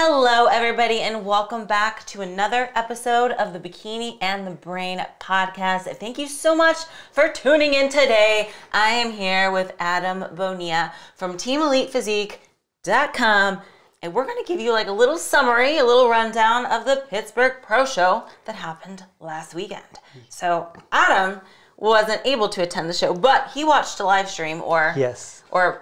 Hello, everybody, and welcome back to another episode of the Bikini and the Brain podcast. Thank you so much for tuning in today. I am here with Adam Bonilla from TeamElitePhysique.com, and we're going to give you like a little summary, a little rundown of the Pittsburgh Pro show that happened last weekend. So Adam wasn't able to attend the show, but he watched a live stream, or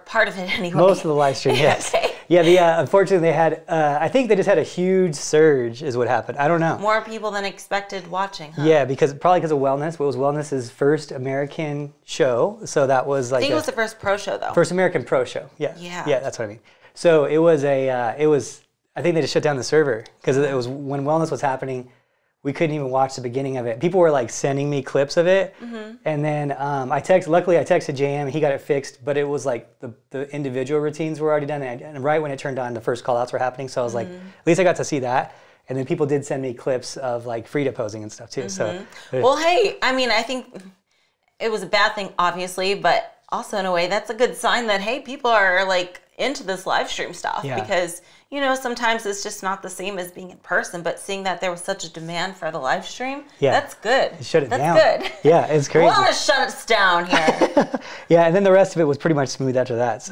part of it anyway. Most of the live stream, yes. Okay. Yeah, unfortunately they had, I think they just had a huge surge is what happened. I don't know. More people than expected watching, huh? Yeah, probably because of Wellness. It was Wellness's first American show, so that was like I think it was the first pro show, though. First American pro show, yeah. Yeah, that's what I mean. So it was I think they just shut down the server because it was when Wellness was happening. We couldn't even watch the beginning of it. People were like sending me clips of it. And then luckily I texted JM and he got it fixed, but it was like the individual routines were already done. And right when it turned on, the first call outs were happening. So I was like, at least I got to see that. And then people did send me clips of like Frida posing and stuff too. So, well, hey, I mean, I think it was a bad thing, obviously, but also in a way, that's a good sign that, hey, people are like into this live stream stuff because, you know, sometimes it's just not the same as being in person, but seeing that there was such a demand for the live stream, that's good. Shut it down. That's good. Yeah, it's crazy. Well, I'm going to shut us down here. Yeah, and then the rest of it was pretty much smooth after that.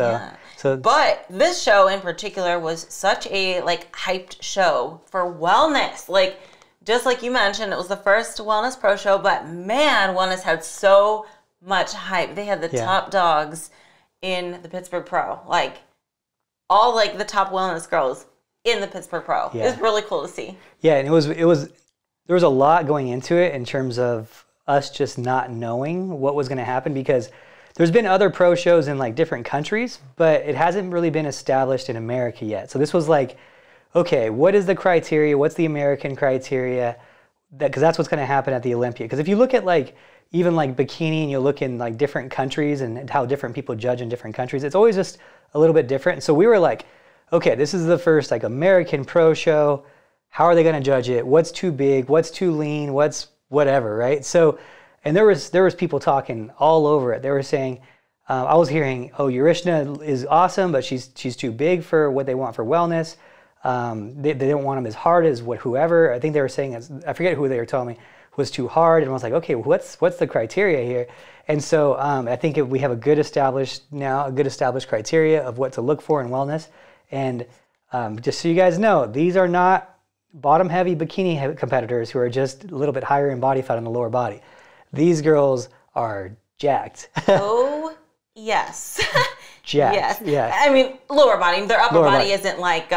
But this show in particular was such a like hyped show for wellness. Like, just like you mentioned, it was the first Wellness Pro show, but man, Wellness had so much hype. They had the top dogs in the Pittsburgh Pro. Like, all like the top wellness girls in the Pittsburgh Pro. Yeah. It was really cool to see. Yeah, and there was a lot going into it in terms of us just not knowing what was going to happen because there's been other pro shows in like different countries, but it hasn't really been established in America yet. So this was like, okay, what is the criteria? What's the American criteria? Because that's what's going to happen at the Olympia. Because if you look at like even like Bikini and you look in like different countries and how different people judge in different countries, it's always just a little bit different. So we were like, okay, this is the first like American pro show. How are they going to judge it? What's too big? What's too lean? What's whatever, right? So, and there was people talking all over it. They were saying, I was hearing, oh, Urishna is awesome, but she's too big for what they want for wellness. They don't want him as hard as whoever. I think they were saying, I forget who they were telling me, was too hard. And I was like, okay, what's the criteria here? And so I think we have a good established criteria of what to look for in wellness. And just so you guys know, these are not bottom-heavy bikini competitors who are just a little bit higher in body fat on the lower body. These girls are jacked. Oh, yes. Jacked. Yes. Yeah. I mean, lower body. Their upper body isn't like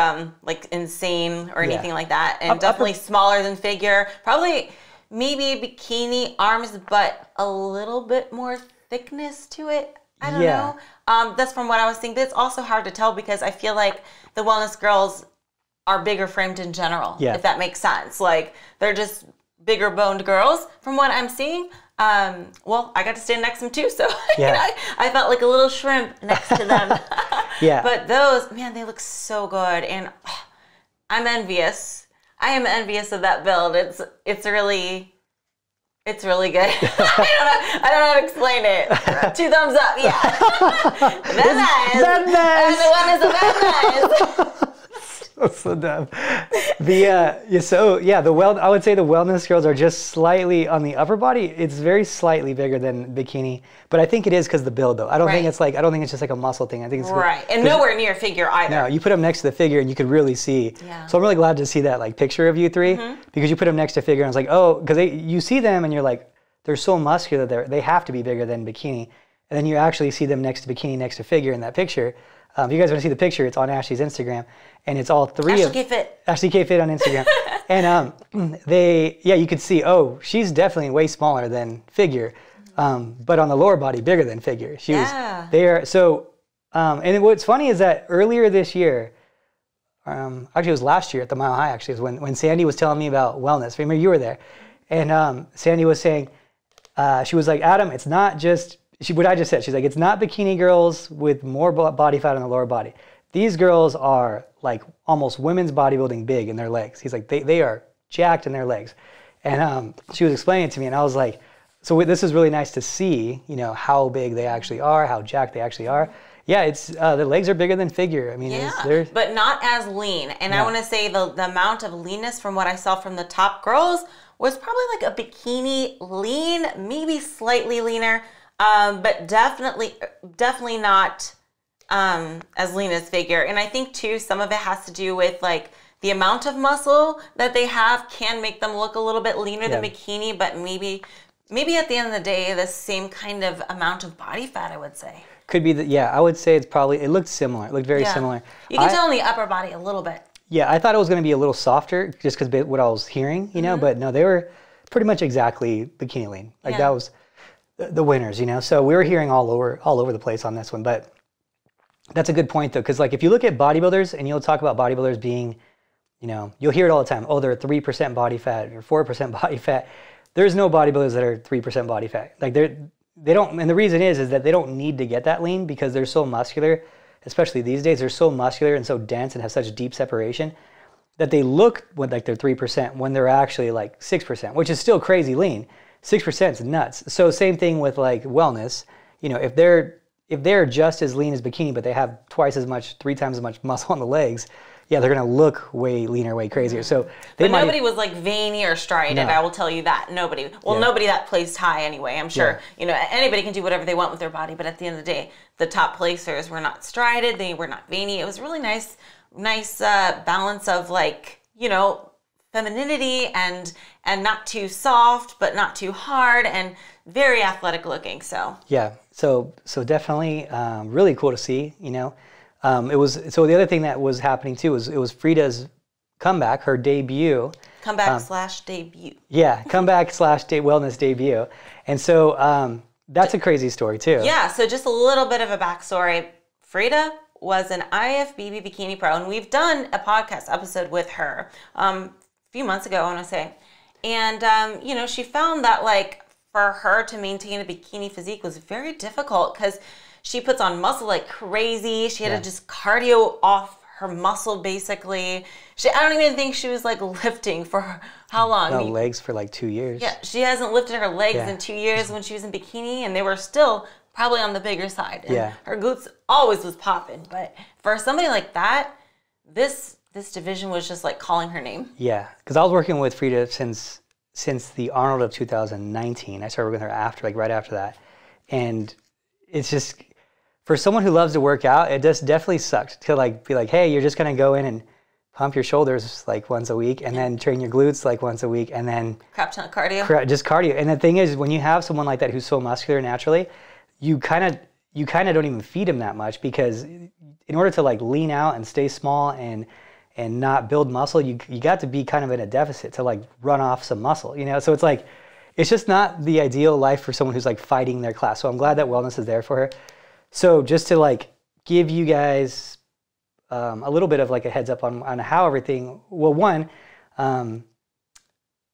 insane or anything like that. And definitely smaller than figure. Probably maybe bikini arms, but a little bit more thickness to it. I don't know. That's from what I was thinking. But it's also hard to tell because I feel like the wellness girls are bigger framed in general, if that makes sense. Like, they're just bigger boned girls from what I'm seeing. Well, I got to stand next to them too, so I felt like a little shrimp next to them. But those, man, they look so good, and I'm envious. I am envious of that build. It's really good. I don't know how to explain it. 2 thumbs up, yeah. That's nice. That's nice. And the one is about nice. So dumb. I would say the wellness girls are just slightly on the upper body. It's very slightly bigger than bikini, but I think it is because the build though. I don't think it's just like a muscle thing. I think it's and nowhere near figure either. No, you put them next to the figure and you could really see. Yeah. So I'm really glad to see that like picture of you three because you put them next to figure and I was like, oh, because you see them and you're like, they're so muscular that they have to be bigger than bikini, and then you actually see them next to bikini, next to figure in that picture. If you guys want to see the picture, it's on Ashley's Instagram, and it's all three Ashley K Fit on Instagram. And you could see, oh, she's definitely way smaller than figure, but on the lower body, bigger than figure. She was there. So, and what's funny is that earlier this year, actually it was last year at the Mile High, actually, was when Sandy was telling me about wellness. Remember, you were there. And Sandy was saying, she was like, Adam, it's not just, what I just said, she's like, it's not bikini girls with more body fat on the lower body. These girls are like almost women's bodybuilding big in their legs. He's like, they are jacked in their legs. And she was explaining it to me, and I was like, so this is really nice to see, you know, how big they actually are, how jacked they actually are. Yeah, it's the legs are bigger than figure. I mean, yeah, but not as lean. And I want to say the amount of leanness from what I saw from the top girls was probably like a bikini lean, maybe slightly leaner, but definitely not as lean as figure. And I think too, some of it has to do with like the amount of muscle that they have can make them look a little bit leaner than bikini, but maybe at the end of the day, the same kind of amount of body fat, I would say. Could be I would say it looked similar. It looked very similar. You can tell in the upper body a little bit. Yeah, I thought it was going to be a little softer just because what I was hearing, you know, but no, they were pretty much exactly bikini lean. Like that was the winners, you know. So we were hearing all over the place on this one, but that's a good point though, because like if you look at bodybuilders and you'll talk about bodybuilders being, you know, you'll hear it all the time. Oh, they're 3% body fat or 4% body fat. There's no bodybuilders that are 3% body fat. Like they don't, and the reason is that they don't need to get that lean because they're so muscular, especially these days. They're so muscular and so dense and have such deep separation that they look like they're 3% when they're actually like 6%, which is still crazy lean. 6% is nuts. So same thing with like wellness. You know, if they're just as lean as bikini, but they have twice as much, 3 times as much muscle on the legs, yeah, they're gonna look way leaner, way crazier. So nobody was like veiny or striated. No. I will tell you that nobody. Well, nobody that placed high anyway. I'm sure you know anybody can do whatever they want with their body, but at the end of the day, the top placers were not striated. They were not veiny. It was really nice balance of like you know femininity and not too soft, but not too hard, and very athletic looking. So yeah, so definitely really cool to see. You know. It was so the other thing that was happening too was it was Frida's comeback, her debut. Comeback/debut. Yeah, comeback/wellness debut, and so that's a crazy story too. Yeah, so just a little bit of a backstory. Frida was an IFBB Bikini Pro, and we've done a podcast episode with her a few months ago, I want to say, and you know she found that like for her to maintain a bikini physique was very difficult because she puts on muscle like crazy. She had to just cardio off her muscle basically. I don't even think she was like lifting for how long? No, legs for like 2 years. Yeah, she hasn't lifted her legs in 2 years when she was in bikini, and they were still probably on the bigger side. And her glutes always was popping. But for somebody like that, this division was just like calling her name. Yeah, because I was working with Frida since the Arnold of 2019. I started working with her right after that, and it's just. For someone who loves to work out, it just definitely sucked to like be like, hey, you're just gonna go in and pump your shoulders like once a week, and then train your glutes like once a week, and then crap ton of cardio. Just cardio. And the thing is, when you have someone like that who's so muscular naturally, you kind of don't even feed him that much because in order to like lean out and stay small and not build muscle, you got to be kind of in a deficit to like run off some muscle, you know. So it's like it's just not the ideal life for someone who's like fighting their class. So I'm glad that wellness is there for her. So just to like give you guys a little bit of like a heads up on how everything, well, one,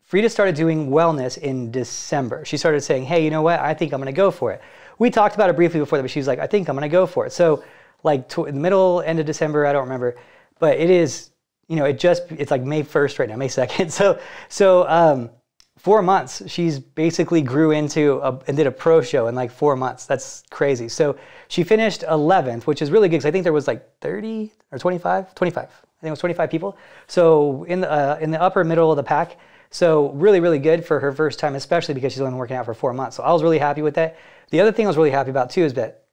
Frida started doing wellness in December. She started saying, hey, you know what? I think I'm going to go for it. We talked about it briefly before that, but she was like, I think I'm going to go for it. So like in the middle, end of December, I don't remember, but it is, you know, it's like May 1st right now, May 2nd. So 4 months, she's basically grew into and did a pro show in like 4 months. That's crazy. So she finished 11th, which is really good because I think there was like 30 or 25. I think it was 25 people. So in the upper middle of the pack. So really, really good for her first time, especially because she's only been working out for 4 months. So I was really happy with that. The other thing I was really happy about too is that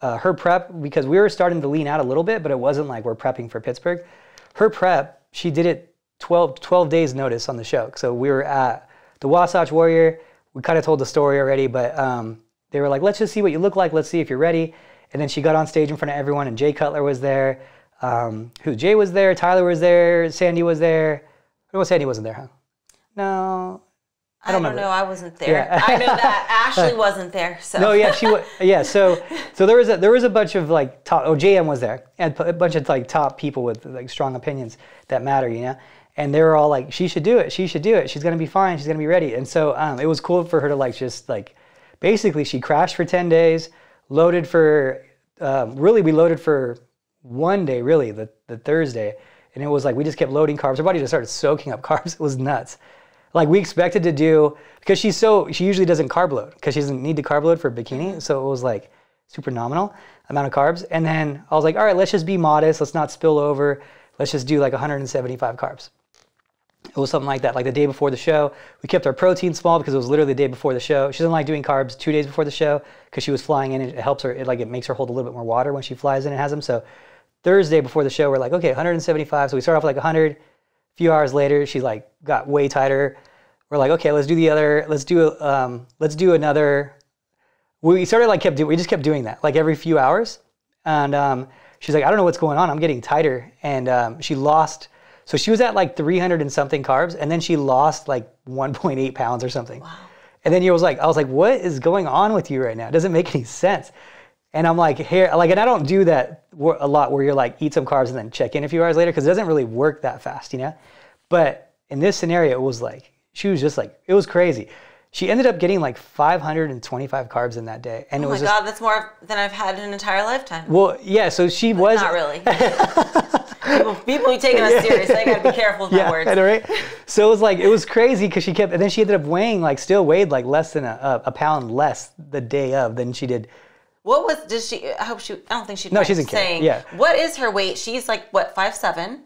her prep, because we were starting to lean out a little bit, but it wasn't like we're prepping for Pittsburgh. Her prep, she did it 12 days notice on the show. So we were at the Wasatch Warrior. We kind of told the story already, but they were like, let's just see what you look like. Let's see if you're ready. And then she got on stage in front of everyone, and Jay Cutler was there. Jay was there, Tyler was there, Sandy was there. Well, Sandy wasn't there, huh? No. I don't know. I wasn't there. Yeah. I know that Ashley wasn't there. So. No, yeah, she was. Yeah, so there was a bunch of like top. Oh, JM was there, and a bunch of like top people with like strong opinions that matter, you know. And they were all like, she should do it. She should do it. She's gonna be fine. She's gonna be ready. And so it was cool for her to like just like, basically she crashed for 10 days, loaded for really we loaded for 1 day, really the Thursday, and it was like we just kept loading carbs. Her body just started soaking up carbs. It was nuts. Like we expected to do, because she usually doesn't carb load because she doesn't need to carb load for bikini. So it was like super nominal amount of carbs. And then I was like, all right, let's just be modest. Let's not spill over. Let's just do like 175 carbs. It was something like that. Like the day before the show, we kept our protein small because it was literally the day before the show. She doesn't like doing carbs 2 days before the show because she was flying in. It helps her. It makes her hold a little bit more water when she flies in and has them. So Thursday before the show, we're like, okay, 175. So we start off like 100. A few hours later, she like got way tighter. We're like, okay, let's do another. We started like we just kept doing that like every few hours. And she's like, I don't know what's going on. I'm getting tighter. And she lost. So she was at like 300 and something carbs, and then she lost like 1.8 pounds or something. Wow. And then I was like, what is going on with you right now? It doesn't make any sense. And I'm like, and I don't do that a lot where you're like, eat some carbs and then check in a few hours later, because it doesn't really work that fast, you know? But in this scenario, it was like, she was just like, it was crazy. She ended up getting like 525 carbs in that day. And oh my God, that's more than I've had in an entire lifetime. Well, yeah, so she was. Not really. People taking us serious. I gotta be careful with my words. Yeah, right. So it was crazy because and then she ended up weighing still weighed like less than a pound less the day of than she did. I don't think she. No, she's in saying. Yeah. What is her weight? She's like what, 5'7"?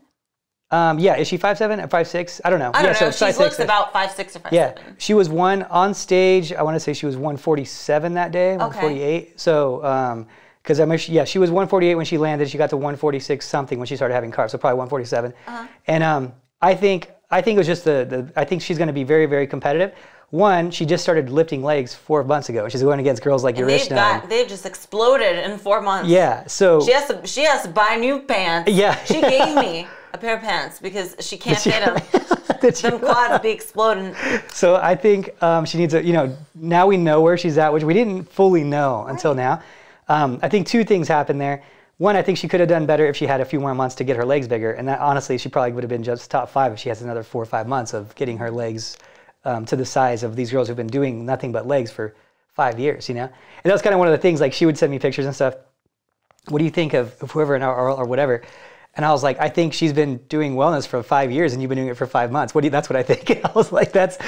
Yeah, is she 5'7" or 5'6"? I don't know. I don't know. She looks about 5'6" or 5'7". Yeah, she was on stage. I want to say she was 147 that day, 148. So, because she was 148 when she landed. She got to 146 something when she started having carbs. So probably 147. And I think it was just I think she's going to be very, very competitive. One, she just started lifting legs 4 months ago. She's going against girls like Yarishna. They've just exploded in 4 months. Yeah, so she has to buy new pants. Yeah, she gave me a pair of pants because she can't fit them. Them quads be exploding. So I think she needs now we know where she's at, which we didn't fully know until now. I think 2 things happened there. One, I think she could have done better if she had a few more months to get her legs bigger. And that, honestly, she probably would have been just top 5 if she has another 4 or 5 months of getting her legs to the size of these girls who've been doing nothing but legs for 5 years, you know? And that was kind of one of the things, like she would send me pictures and stuff. What do you think of whoever or whatever? And I was like, I think she's been doing wellness for 5 years and you've been doing it for 5 months. That's what I think. I was like, there's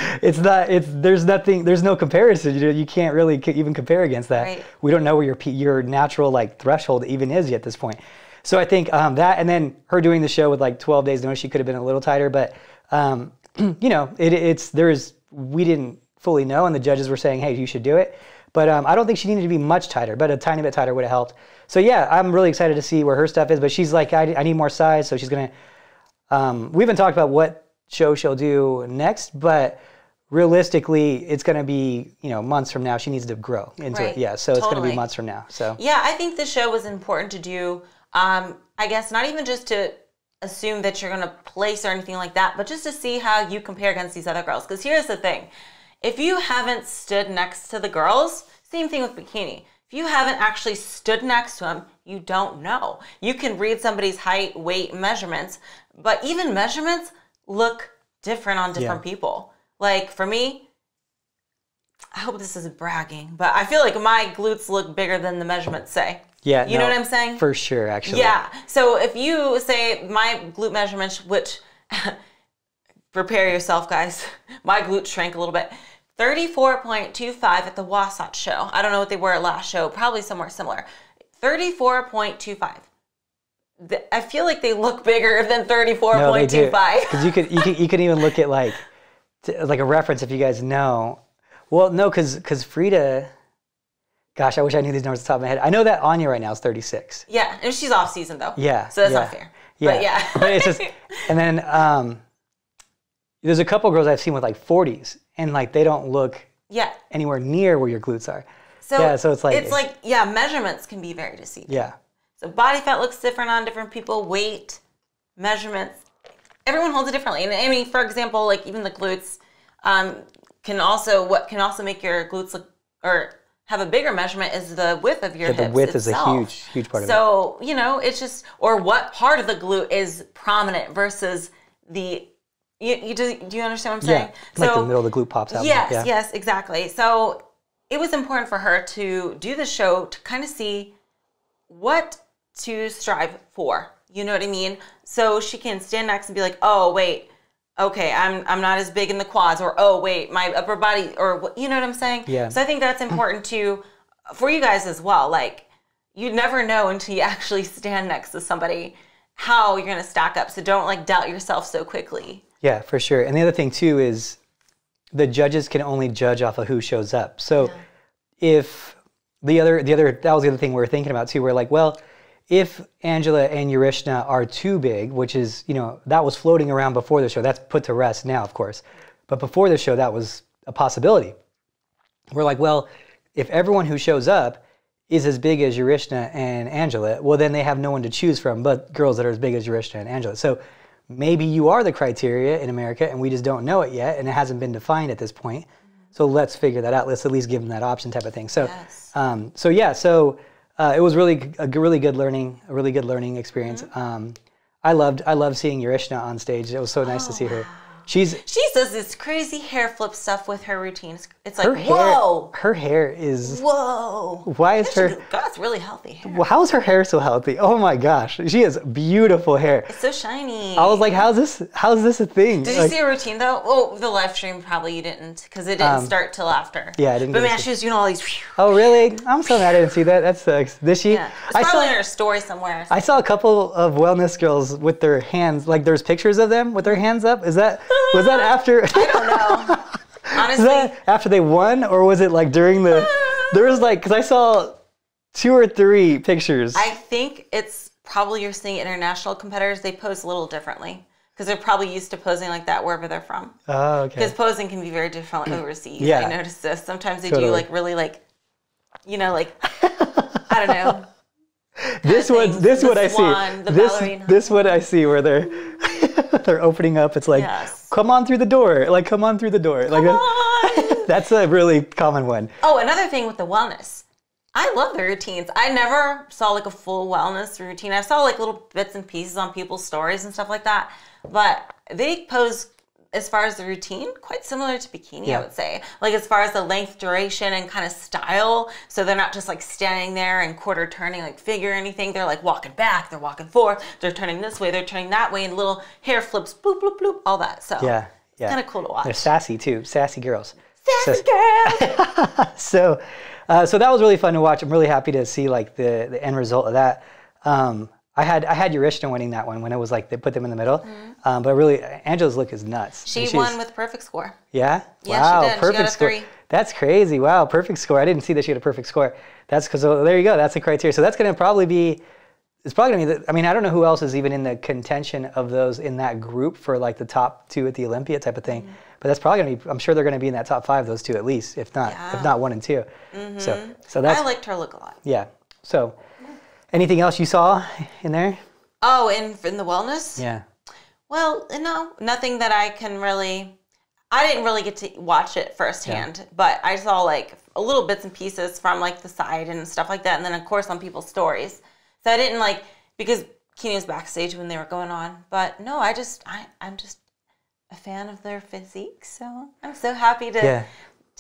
no comparison. You can't really even compare against that. Right. We don't know where your natural like threshold even is yet at this point. So I think that, and then her doing the show with like 12 days notice, she could have been a little tighter, but we didn't fully know, and the judges were saying, hey, you should do it. But I don't think she needed to be much tighter, but a tiny bit tighter would have helped. So yeah, I'm really excited to see where her stuff is, but she's like, I need more size, so she's going to, we haven't talked about what show she'll do next, but realistically, it's going to be, months from now. She needs to grow into it. Yeah, so It's going to be months from now. So yeah, I think the show was important to do, I guess not even just to assume that you're going to place or anything like that, but just to see how you compare against these other girls. Because here's the thing. If you haven't stood next to the girls, same thing with bikini. If you haven't actually stood next to them, you don't know. You can read somebody's height, weight, measurements, but even measurements look different on different people. Like for me, I hope this isn't bragging, but I feel like my glutes look bigger than the measurements say. Yeah, you know what I'm saying? For sure, actually. Yeah. So if you say my glute measurements, which prepare yourself, guys, my glutes shrank a little bit. 34.25 at the Wasatch show. I don't know what they were at last show. Probably somewhere similar. 34.25. I feel like they look bigger than 34.25. No, they do. Because you can even look at like a reference if you guys know. Well, no, because Frida. Gosh, I wish I knew these numbers off the top of my head. I know that Anya right now is 36. Yeah, and she's off season though. Yeah. So that's not fair. Yeah. But yeah. But it's just, and then there's a couple girls I've seen with like 40s, and like they don't look anywhere near where your glutes are. So it's like measurements can be very deceiving. Yeah. So body fat looks different on different people. Weight, measurements, everyone holds it differently. And I mean, for example, like even the glutes can also make your glutes look or have a bigger measurement is the width of your hips. The width itself. is a huge part of it. So, it's just, or what part of the glute is prominent versus the, do you understand what I'm saying? Yeah, like the middle of the glute pops out. Yes, exactly. So it was important for her to do the show to kind of see what to strive for. You know what I mean? So she can stand next and be like, oh, wait, okay, I'm not as big in the quads, or oh wait, my upper body, or you know what I'm saying? Yeah. So I think that's important to for you guys as well, like, you never know until you actually stand next to somebody how you're going to stack up. So don't like doubt yourself so quickly. Yeah, for sure. And the other thing too is the judges can only judge off of who shows up. So if that was the other thing we were thinking about too. We're like, well, if Angela and Urishna are too big, which is, you know, that was floating around before the show. That's put to rest now, of course. But before the show, that was a possibility. We're like, well, if everyone who shows up is as big as Urishna and Angela, well, then they have no one to choose from but girls that are as big as Urishna and Angela. So maybe you are the criteria in America and we just don't know it yet and it hasn't been defined at this point. So let's figure that out. Let's at least give them that option type of thing. So, it was a really good learning experience. I loved seeing Urishna on stage. It was so nice to see her. She does this crazy hair flip stuff with her routines. It's like, whoa. Her hair is... Whoa. Why is her... That's really healthy hair. Well, how is her hair so healthy? Oh my gosh. She has beautiful hair. It's so shiny. I was like, how's this a thing? Did you see a routine though? Oh, the live stream probably you didn't, because it didn't start till after. Yeah, I didn't. But man, she was doing all these... Oh really? I'm so mad I didn't see that. That sucks. Did she? Yeah. It's probably in her story somewhere. I saw a couple of wellness girls with their hands, like there's pictures of them with their hands up. Was that after? I don't know. Honestly. Was that after they won, or was it like during the... There was like, because I saw 2 or 3 pictures. I think it's probably you're seeing international competitors. They pose a little differently because they're probably used to posing like that wherever they're from. Oh, okay. Because posing can be very different overseas. Yeah. I noticed this. Sometimes they do like really like, you know, like, I don't know. This what I see where they're opening up. It's like, come on through the door. Like, come on through the door. Like, that's a really common one. Oh, another thing with the wellness. I love the routines. I never saw like a full wellness routine. I saw like little bits and pieces on people's stories and stuff like that. But they pose, as far as the routine, quite similar to Bikini, I would say. Like as far as the length, duration, and kind of style. So they're not just like standing there and quarter turning like figure or anything. They're like walking back, they're walking forth, they're turning this way, they're turning that way, and little hair flips, bloop, bloop, bloop, all that. So it's kind of cool to watch. They're sassy too, sassy girls. Sassy girls! So that was really fun to watch. I'm really happy to see like the end result of that. I had Urishna winning that one when it was like they put them in the middle. But really, Angela's look is nuts. She won with perfect score. Yeah? Yeah, wow, she did. Perfect she got a score. 3. That's crazy. Wow, perfect score. I didn't see that she had a perfect score. That's because, there you go. That's the criteria. So that's going to probably be, it's probably going to be, I mean, I don't know who else is even in the contention of those in that group for like the top 2 at the Olympia type of thing. But that's probably going to be, I'm sure they're going to be in that top 5, those 2 at least, if not 1 and 2. So that's, I liked her look a lot. Yeah. So anything else you saw in there? Oh, in the wellness? Yeah. Well, no, nothing that I can really, I didn't really get to watch it firsthand, but I saw like a little bits and pieces from like the side and stuff like that. And then of course on people's stories. So I didn't like, because Bikini was backstage when they were going on, but no, I'm just a fan of their physique. So I'm so happy to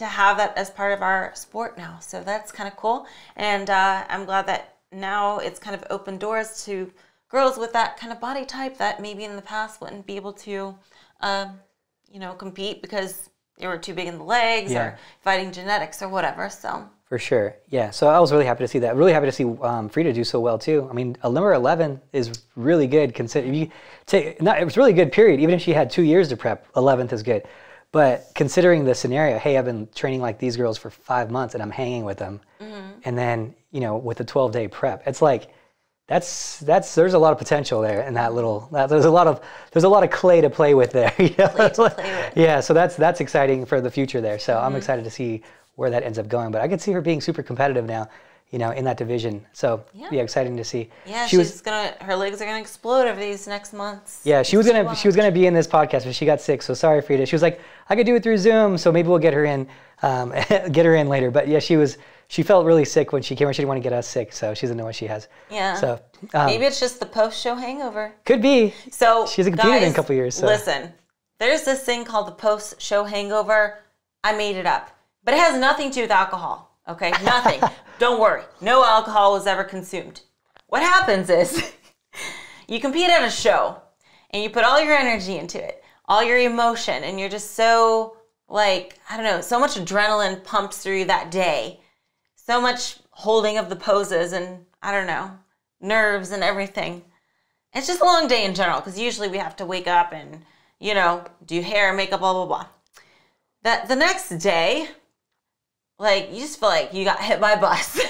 have that as part of our sport now. So that's kind of cool. And I'm glad that now it's kind of opened doors to girls with that kind of body type that maybe in the past wouldn't be able to, compete because they were too big in the legs or fighting genetics or whatever. So for sure, yeah. So I was really happy to see that. Really happy to see Frida do so well too. I mean, a number 11 is really good. It was really good. Period. Even if she had 2 years to prep, 11th is good. But considering the scenario, hey, I've been training like these girls for 5 months and I'm hanging with them, and then with a 12-day prep, it's like. There's a lot of potential there in that little. There's a lot of clay to play with there. Yeah, so that's exciting for the future there. So I'm excited to see where that ends up going. But I could see her being super competitive now, in that division. So exciting to see. Yeah, her legs are gonna explode over these next months. Yeah, she was gonna be in this podcast, but she got sick. So sorry, Frida. She was like, I could do it through Zoom, so maybe we'll get her in later. But yeah, she felt really sick when she came. She didn't want to get us sick, so she doesn't know what she has. Yeah. So maybe it's just the post-show hangover. Could be. So she hasn't competed in a couple years. So. Listen, there's this thing called the post-show hangover. I made it up, but it has nothing to do with alcohol. Okay, nothing. Don't worry. No alcohol was ever consumed. What happens is you compete at a show and you put all your energy into it, all your emotion, and you're just so so much adrenaline pumps through that day. So much holding of the poses and, I don't know, nerves and everything. It's just a long day in general because usually we have to wake up and, you know, do hair, makeup, blah, blah, blah. The next day, like, you just feel like you got hit by a bus.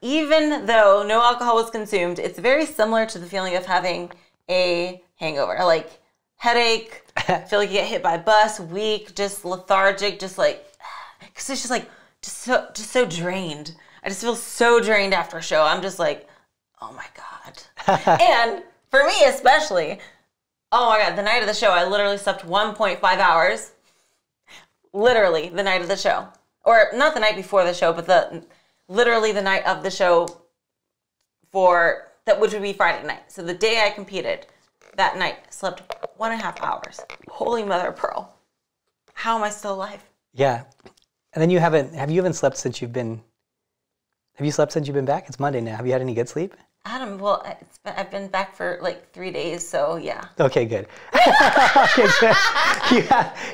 Even though no alcohol was consumed, it's very similar to the feeling of having a hangover. Like, headache, feel like you get hit by a bus, weak, just lethargic, just like, because it's just like, just so drained. I just feel so drained after a show. I'm just like, oh my God. And for me especially, oh my God, the night of the show, I literally slept 1.5 hours. Literally the night of the show. Or not the night before the show, but literally the night of the show which would be Friday night. So the day I competed, that night, slept 1.5 hours. Holy mother of pearl. How am I still alive? Yeah. And then have you slept since you've been back? It's Monday now. Have you had any good sleep? Adam, well, I've been back for like 3 days, so yeah. Okay, good. Okay, good.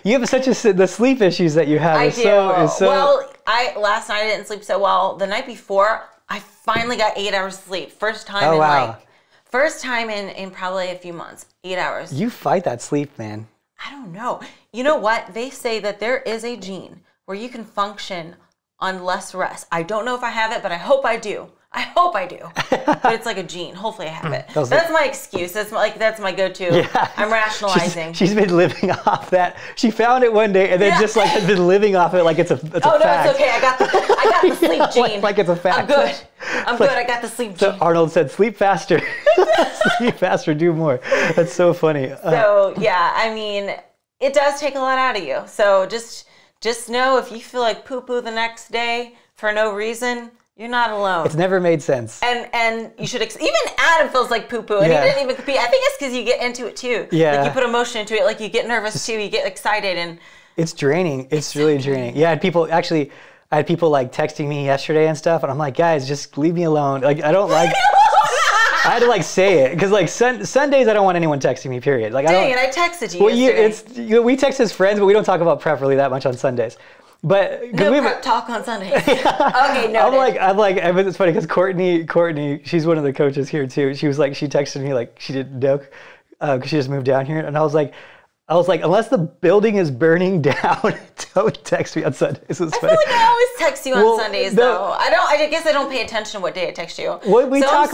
You have the sleep issues that you have. I do. Well, last night I didn't sleep so well. The night before, I finally got 8 hours of sleep. First time in probably a few months. 8 hours. You fight that sleep, man. I don't know. You know what? They say that there is a gene where you can function on less rest. I don't know if I have it, but I hope I do. But it's like a gene. Hopefully I have it. That's my excuse. That's my go-to. Yeah. I'm rationalizing. She's been living off that. She found it one day and then just like has been living off it like it's a fact. No, it's okay. I got the sleep gene. like it's a fact. I'm good. I got the sleep gene. So Arnold said, sleep faster. Sleep faster, do more. That's so funny. So yeah, I mean, it does take a lot out of you. So just know if you feel like poo-poo the next day for no reason, you're not alone. It's never made sense. And you should, even Adam feels like poo-poo, and he didn't even compete. I think it's because you get into it too. Yeah. Like you put emotion into it, like you get nervous too, you get excited. And it's draining. It's really draining. Yeah, I had people like texting me yesterday and stuff, and I'm like, guys, just leave me alone. Like, I don't like... I had to like say it because like Sundays I don't want anyone texting me. Period. Like Dang it! I texted you yesterday. We text as friends, but we don't talk about prep really that much on Sundays. But no prep talk on Sundays. Okay, no. It's funny because Courtney, she's one of the coaches here too. She was like, she texted me like she didn't know because she just moved down here, and I was like, unless the building is burning down, don't text me on Sundays. I feel like I always text you on Sundays, though. I guess I don't pay attention to what day I text you. Well, we talk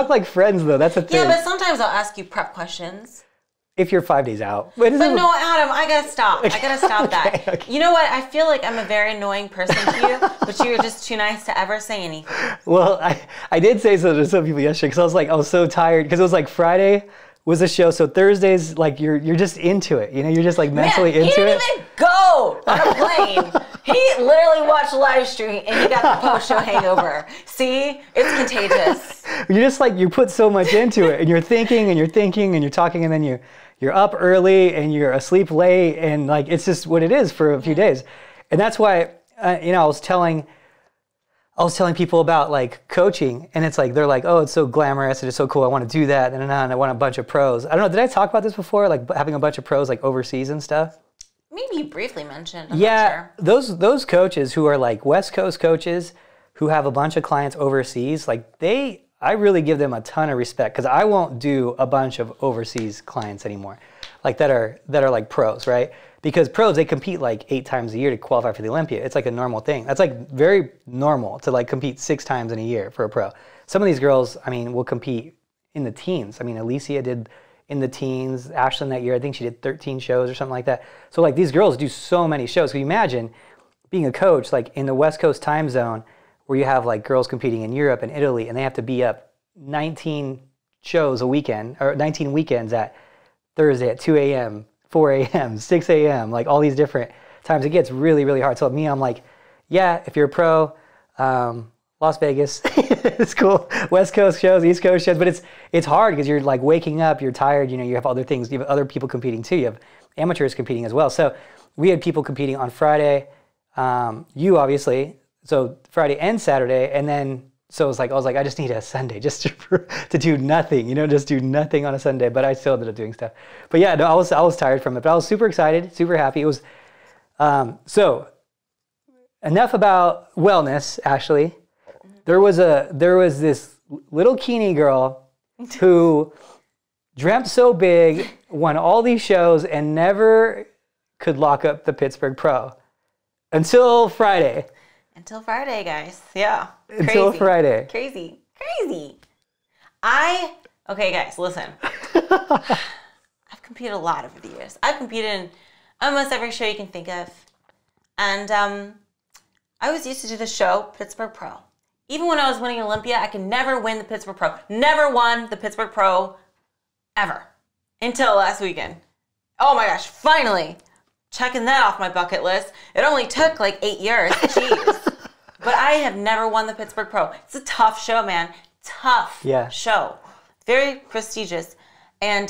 like friends, though. That's the thing. Yeah, but sometimes I'll ask you prep questions. If you're 5 days out. But no, Adam, I gotta stop. That. Okay. You know what? I feel like I'm a very annoying person to you, but you're just too nice to ever say anything. Well, I did say so to some people yesterday because I was so tired because it was like Friday was the show, so Thursdays like you're just into it, you know, you're just like mentally into it. He didn't even go on a plane. He literally watched live stream and he got the post-show hangover. See, it's contagious. You're just like you put so much into it, and you're thinking and you're talking, and then you're up early and you're asleep late, and like it's just what it is for a few days, and that's why I was telling people about like coaching, and it's like they're like, oh, it's so glamorous, it's so cool, I want to do that, and I want a bunch of pros. I don't know, did I talk about this before, like having a bunch of pros like overseas and stuff? Maybe you briefly mentioned. I'm not sure. Those coaches who are like West Coast coaches who have a bunch of clients overseas, like I really give them a ton of respect because I won't do a bunch of overseas clients anymore, like that are like pros, right? Because pros, they compete like 8 times a year to qualify for the Olympia. It's like a normal thing. That's like very normal to like compete 6 times in a year for a pro. Some of these girls, I mean, will compete in the teens. I mean, Alicia did in the teens. Ashlyn that year, I think she did 13 shows or something like that. So like these girls do so many shows. Can you imagine being a coach like in the West Coast time zone where you have like girls competing in Europe and Italy and they have to be up 19 shows a weekend or 19 weekends at Thursday at 2 a.m., 4 a.m., 6 a.m., like all these different times. It gets really, really hard. So me, I'm like, yeah, if you're a pro, Las Vegas, it's cool. West Coast shows, East Coast shows, but it's hard because you're like waking up, you're tired, you know, you have other things, you have other people competing too. You have amateurs competing as well. So we had people competing on Friday, you obviously, so Friday and Saturday, and then so I was like, I just need a Sunday just to do nothing, you know, just do nothing on a Sunday. But I still ended up doing stuff. But yeah, no, I was tired from it, but I was super excited, super happy. It was so enough about wellness, Ashley. There was this little Bikini girl who dreamt so big, won all these shows, and never could lock up the Pittsburgh Pro until Friday. Until Friday, guys. Yeah. Until Friday. Crazy. Okay, guys, listen. I've competed a lot over the years. I've competed in almost every show you can think of. And I was used to do the show Pittsburgh Pro. Even when I was winning Olympia, I could never win the Pittsburgh Pro. Never won the Pittsburgh Pro ever until last weekend. Oh my gosh, finally checking that off my bucket list. It only took like 8 years. Jeez. But I have never won the Pittsburgh Pro. It's a tough show, man. Tough show. Very prestigious. And,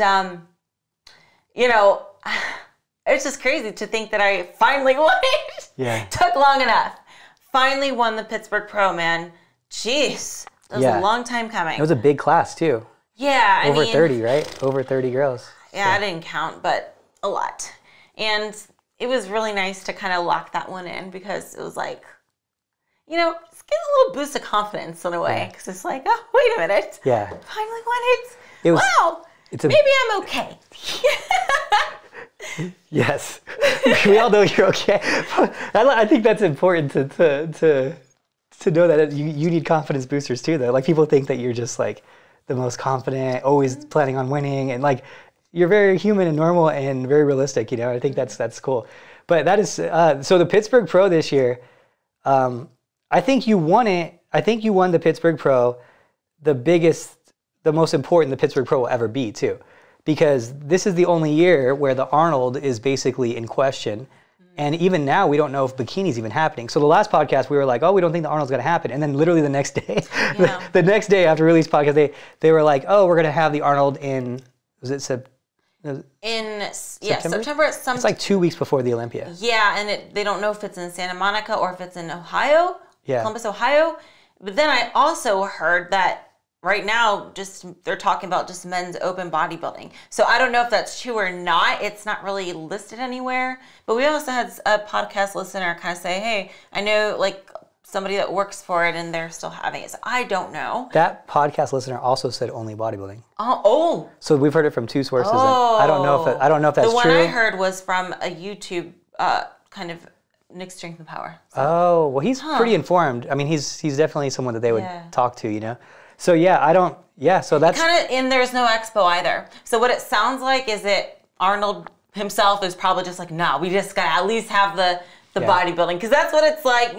it's just crazy to think that I finally won it. Yeah. Took long enough. Finally won the Pittsburgh Pro, man. Jeez. That was a long time coming. It was a big class, too. Yeah, Over 30, right? Over 30 girls. Yeah, so. I didn't count, but a lot. And it was really nice to kind of lock that one in because it was like, just get a little boost of confidence in a way. Because it's like, oh, wait a minute. Yeah. Finally won it. Wow. Maybe I'm okay. Yes. We all know you're okay. I think that's important to know that you need confidence boosters too, though. Like, people think that you're just like the most confident, always planning on winning, and like you're very human and normal and very realistic. I think that's cool. But that is so the Pittsburgh Pro this year. I think you won it. I think you won the Pittsburgh Pro, the most important the Pittsburgh Pro will ever be too, because this is the only year where the Arnold is basically in question. And even now, we don't know if Bikini's even happening. So the last podcast, we were like, oh, we don't think the Arnold's going to happen. And then literally the next day, the next day after release podcast, they were like, oh, we're going to have the Arnold in, was it September? September. It's like 2 weeks before the Olympia. Yeah, and they don't know if it's in Santa Monica or if it's in Ohio, Columbus, Ohio. But then I also heard that right now, they're talking about just men's open bodybuilding. So I don't know if that's true or not. It's not really listed anywhere. But we also had a podcast listener kind of say, hey, I know like somebody that works for it and they're still having it. So I don't know. That podcast listener also said only bodybuilding. Oh. So we've heard it from two sources. I don't know if that's true. The one I heard was from a YouTube kind of Nick Strength and Power. So. Oh, well, he's pretty informed. I mean, he's definitely someone that they would talk to, So so that's kind of, and there's no expo either. So what it sounds like is that Arnold himself is probably just like, no, we just gotta at least have the bodybuilding, because that's what it's like.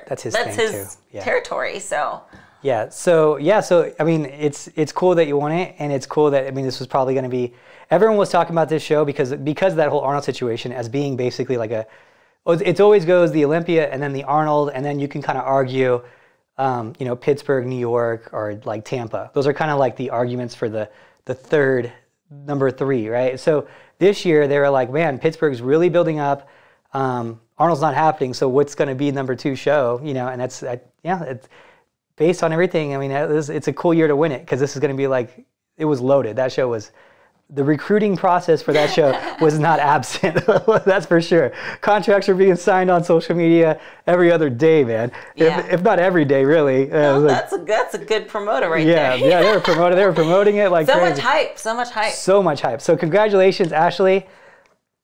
That's his territory. So so I mean, it's cool that you won it, and it's cool that this was probably going to be. Everyone was talking about this show because of that whole Arnold situation as being basically like it always goes the Olympia and then the Arnold, and then you can kind of argue. Pittsburgh, New York, or like Tampa. Those are kind of like the arguments for the third, number 3, right? So this year they were like, man, Pittsburgh's really building up. Arnold's not happening, so what's going to be number 2 show? And it's based on everything. I mean, it's a cool year to win it because this is going to be like, it was loaded. That show was. The recruiting process for that show was not absent. That's for sure. Contracts were being signed on social media every other day, man. Yeah. If not every day, really. That's a good promoter right there. Yeah, they were promoting it like crazy. So much hype. So congratulations, Ashley.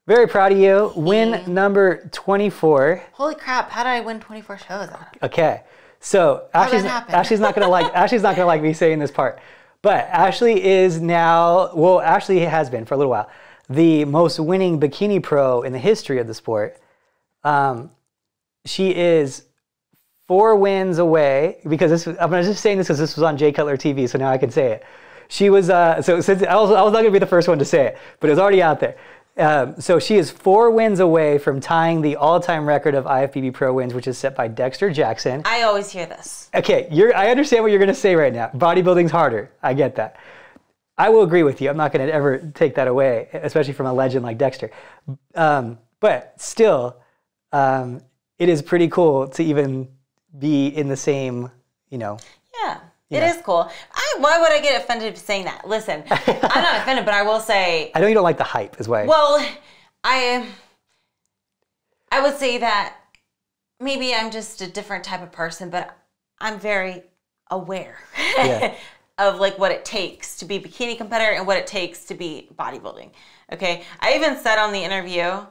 Very proud of you. Win number 24. Holy crap! How did I win 24 shows? Okay, so Ashley's not gonna like me saying this part. But Ashley is now, Ashley has been for a little while, the most winning Bikini Pro in the history of the sport. She is 4 wins away, because I'm just saying this because this was on Jay Cutler TV, so now I can say it. She was, so since I was not going to be the first one to say it, but it was already out there. So she is 4 wins away from tying the all-time record of IFBB Pro wins, which is set by Dexter Jackson. I always hear this. Okay, I understand what you're going to say right now. Bodybuilding's harder. I get that. I will agree with you. I'm not going to ever take that away, especially from a legend like Dexter. But still, it is pretty cool to even be in the same, Yeah. It is cool. Why would I get offended for saying that? Listen, I'm not offended, but I will say... I know you don't like the hype, is why. Well, I would say that maybe I'm just a different type of person, but I'm very aware of like what it takes to be a bikini competitor and what it takes to be bodybuilding. Okay. I even said on the interview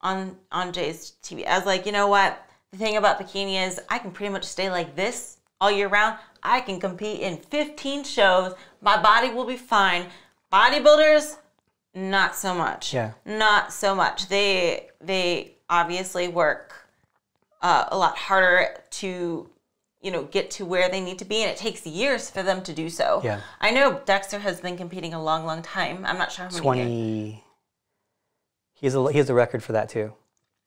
on Jay's TV, I was like, you know what? The thing about bikini is I can pretty much stay like this all year round. I can compete in 15 shows. My body will be fine. Bodybuilders, not so much. Yeah. Not so much. They obviously work a lot harder to, you know, get to where they need to be, and it takes years for them to do so. Yeah. I know Dexter has been competing a long, long time. I'm not sure how many 20 years. He has the record for that too.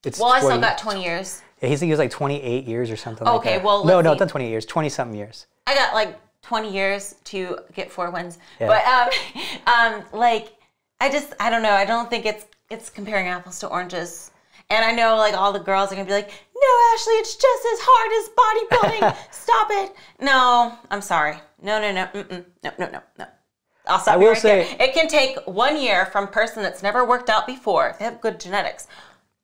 It's well, I still got 20 years. Yeah, he was like 28 years or something like that. Okay, well, no, it's not 28 years, 20-something years. I got like 20 years to get 4 wins. Yeah. But like I don't know. I don't think it's comparing apples to oranges. And I know like all the girls are gonna be like, no, Ashley, it's just as hard as bodybuilding. Stop it. No, I'm sorry. No. I'll stop you right there. It can take 1 year from a person that's never worked out before, if they have good genetics,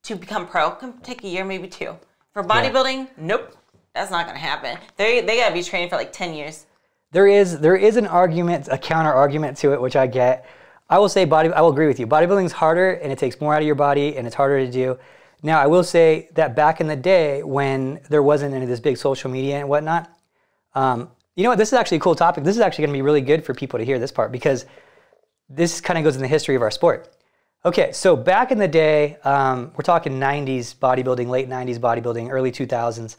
to become pro. It can take a year, maybe 2. For bodybuilding, nope. That's not gonna happen. They gotta be training for like 10 years. There is an argument, a counter argument to it, which I get. I will say I will agree with you. Bodybuilding is harder and it takes more out of your body and it's harder to do. Now, I will say that back in the day when there wasn't any of this big social media and whatnot, you know what, this is actually a cool topic. This is actually going to be really good for people to hear this part because this kind of goes in the history of our sport. Okay, so back in the day, we're talking 90s bodybuilding, late 90s bodybuilding, early 2000s.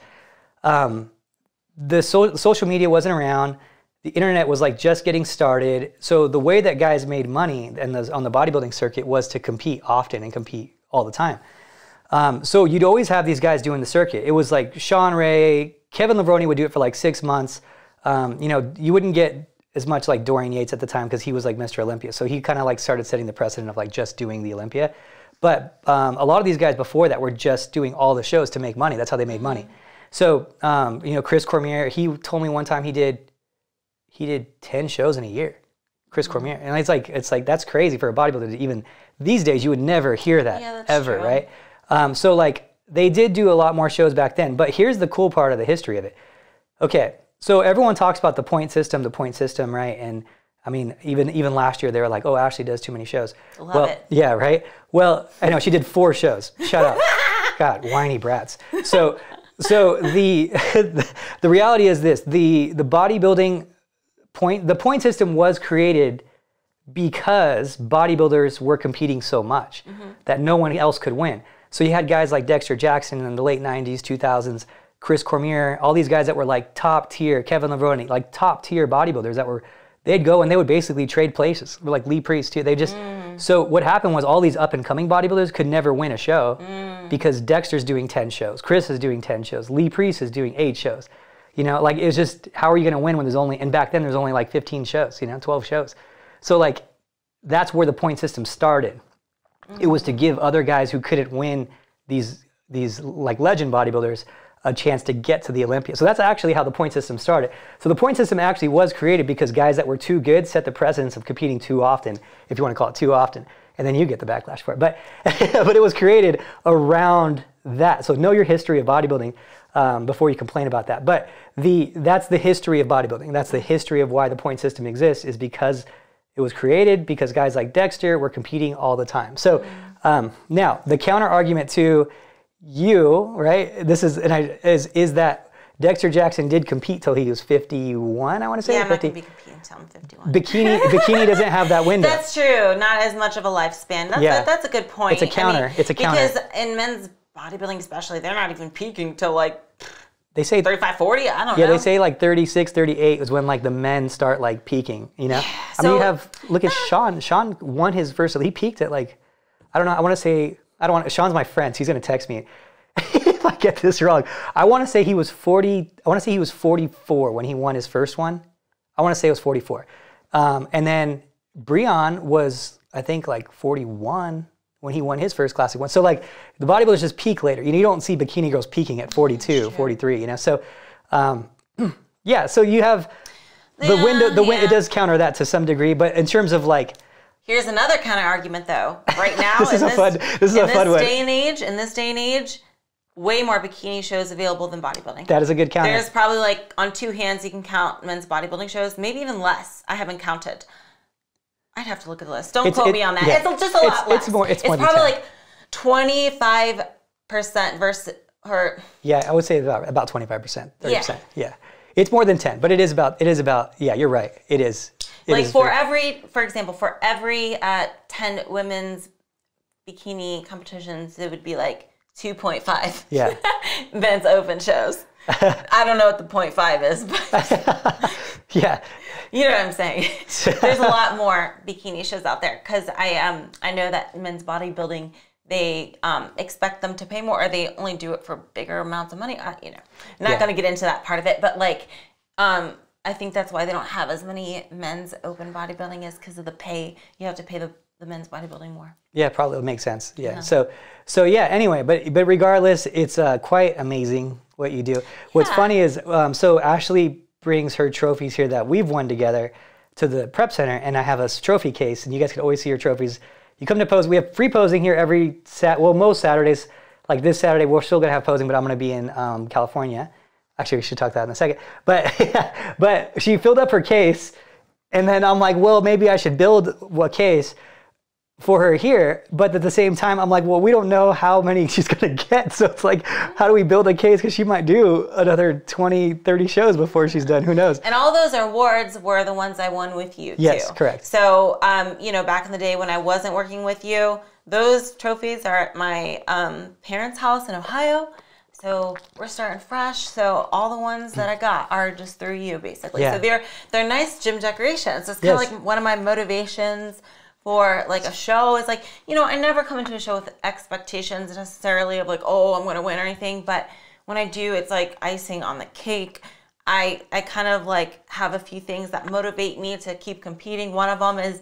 The social media wasn't around. The internet was like just getting started. So the way that guys made money on the bodybuilding circuit was to compete often and compete all the time. So you'd always have these guys doing the circuit. It was like Sean Ray, Kevin Levrone would do it for like 6 months. You know, you wouldn't get as much like Dorian Yates at the time because he was like Mr. Olympia. So he kind of like started setting the precedent of like just doing the Olympia. But a lot of these guys before that were just doing all the shows to make money. That's how they made money. So, you know, Chris Cormier, he told me one time he did 10 shows in a year. Chris Cormier. And it's like, that's crazy for a bodybuilder to even, these days you would never hear that ever, true. Right? So like they did do a lot more shows back then, but here's the cool part of the history of it. Okay. So everyone talks about the point system, right? And I mean, even last year they were like, oh, Ashley does too many shows. Love it. Yeah, right? Well, I know she did 4 shows. Shut up. God, whiny brats. So the reality is this, the bodybuilding the point system was created because bodybuilders were competing so much that no one else could win. So you had guys like Dexter Jackson in the late 90s, 2000s, Chris Cormier, all these guys that were like top tier, Kevin Levrone, like top tier bodybuilders that were, they'd go and they would basically trade places. Like Lee Priest too. They just, so what happened was all these up and coming bodybuilders could never win a show because Dexter's doing 10 shows, Chris is doing 10 shows, Lee Priest is doing 8 shows. You know, like it's just, how are you going to win when there's only, and back then there's only like 15 shows, you know, 12 shows. So like, that's where the point system started. It was to give other guys who couldn't win these like legend bodybuilders a chance to get to the Olympia. So that's actually how the point system started. So the point system actually was created because guys that were too good set the precedence of competing too often, if you want to call it too often, and then you get the backlash for it. But it was created around that. So know your history of bodybuilding before you complain about that. But that's the history of bodybuilding. That's the history of why the point system exists, is because it was created because guys like Dexter were competing all the time. So now the counter argument to you, right? This is is that Dexter Jackson did compete till he was 51. I want to say. Yeah, I'm not going to be competing until I'm 51. Bikini doesn't have that window. That's true. Not as much of a lifespan. That's a good point. It's a counter. I mean, it's a counter because in men's bodybuilding, especially, they're not even peaking till like. They say 35, 40. I don't know. Yeah, they say like 36, 38 is when like the men start like peaking. You know, I mean, you have look at Sean. Sean won his first. He peaked at like, I don't know. I want to say. Sean's my friend. So he's going to text me if I get this wrong. I want to say he was 40. I want to say he was 44 when he won his first one. I want to say it was 44. And then Breon was, I think, like 41 when he won his first classic one. So like the bodybuilders just peak later. You know, you don't see bikini girls peaking at 42, 43, you know? So yeah, so you have the window, it does counter that to some degree, but in terms of like, here's another kind of argument though. Right now, this is a fun way. In this day and age, way more bikini shows available than bodybuilding. That is a good count. There's probably like on two hands you can count men's bodybuilding shows, maybe even less. I haven't counted. I'd have to look at the list. Don't quote me on that. Yeah. It's just a lot less. It's more probably like 25% versus her. Yeah, I would say about 25%, 30%. Yeah. It's more than 10, but it is about, yeah, you're right. It is. Like for example, for every 10 women's bikini competitions, it would be like 2.5 men's open shows. I don't know what the 0.5 is, but yeah. You know what I'm saying? There's a lot more bikini shows out there because I know that men's bodybuilding, they expect them to pay more, or they only do it for bigger amounts of money. You know, not going to get into that part of it, but like I think that's why they don't have as many men's open bodybuilding is because of the pay. You have to pay the men's bodybuilding more. Yeah, probably would make sense. Yeah. So yeah. Anyway, but regardless, it's quite amazing what you do. What's funny is so Ashley brings her trophies here that we've won together to the prep center, and I have a trophy case, and you guys can always see your trophies. You come to pose. We have free posing here most Saturdays. Like this Saturday, we're still gonna have posing, but I'm gonna be in California. Actually, we should talk that in a second. But she filled up her case, and then I'm like, well, maybe I should build a case for her here, but at the same time, I'm like, well, we don't know how many she's gonna get, so it's like, how do we build a case? Because she might do another 20, 30 shows before she's done, who knows? And all those awards were the ones I won with you, too. Yes, correct. So, you know, back in the day when I wasn't working with you, those trophies are at my parents' house in Ohio, so we're starting fresh, so all the ones that I got are just through you, basically. So they're nice gym decorations. It's kind of like one of my motivations for like a show. It's like, you know, I never come into a show with expectations necessarily of like, oh, I'm going to win or anything. But when I do, it's like icing on the cake. I kind of like have a few things that motivate me to keep competing. One of them is,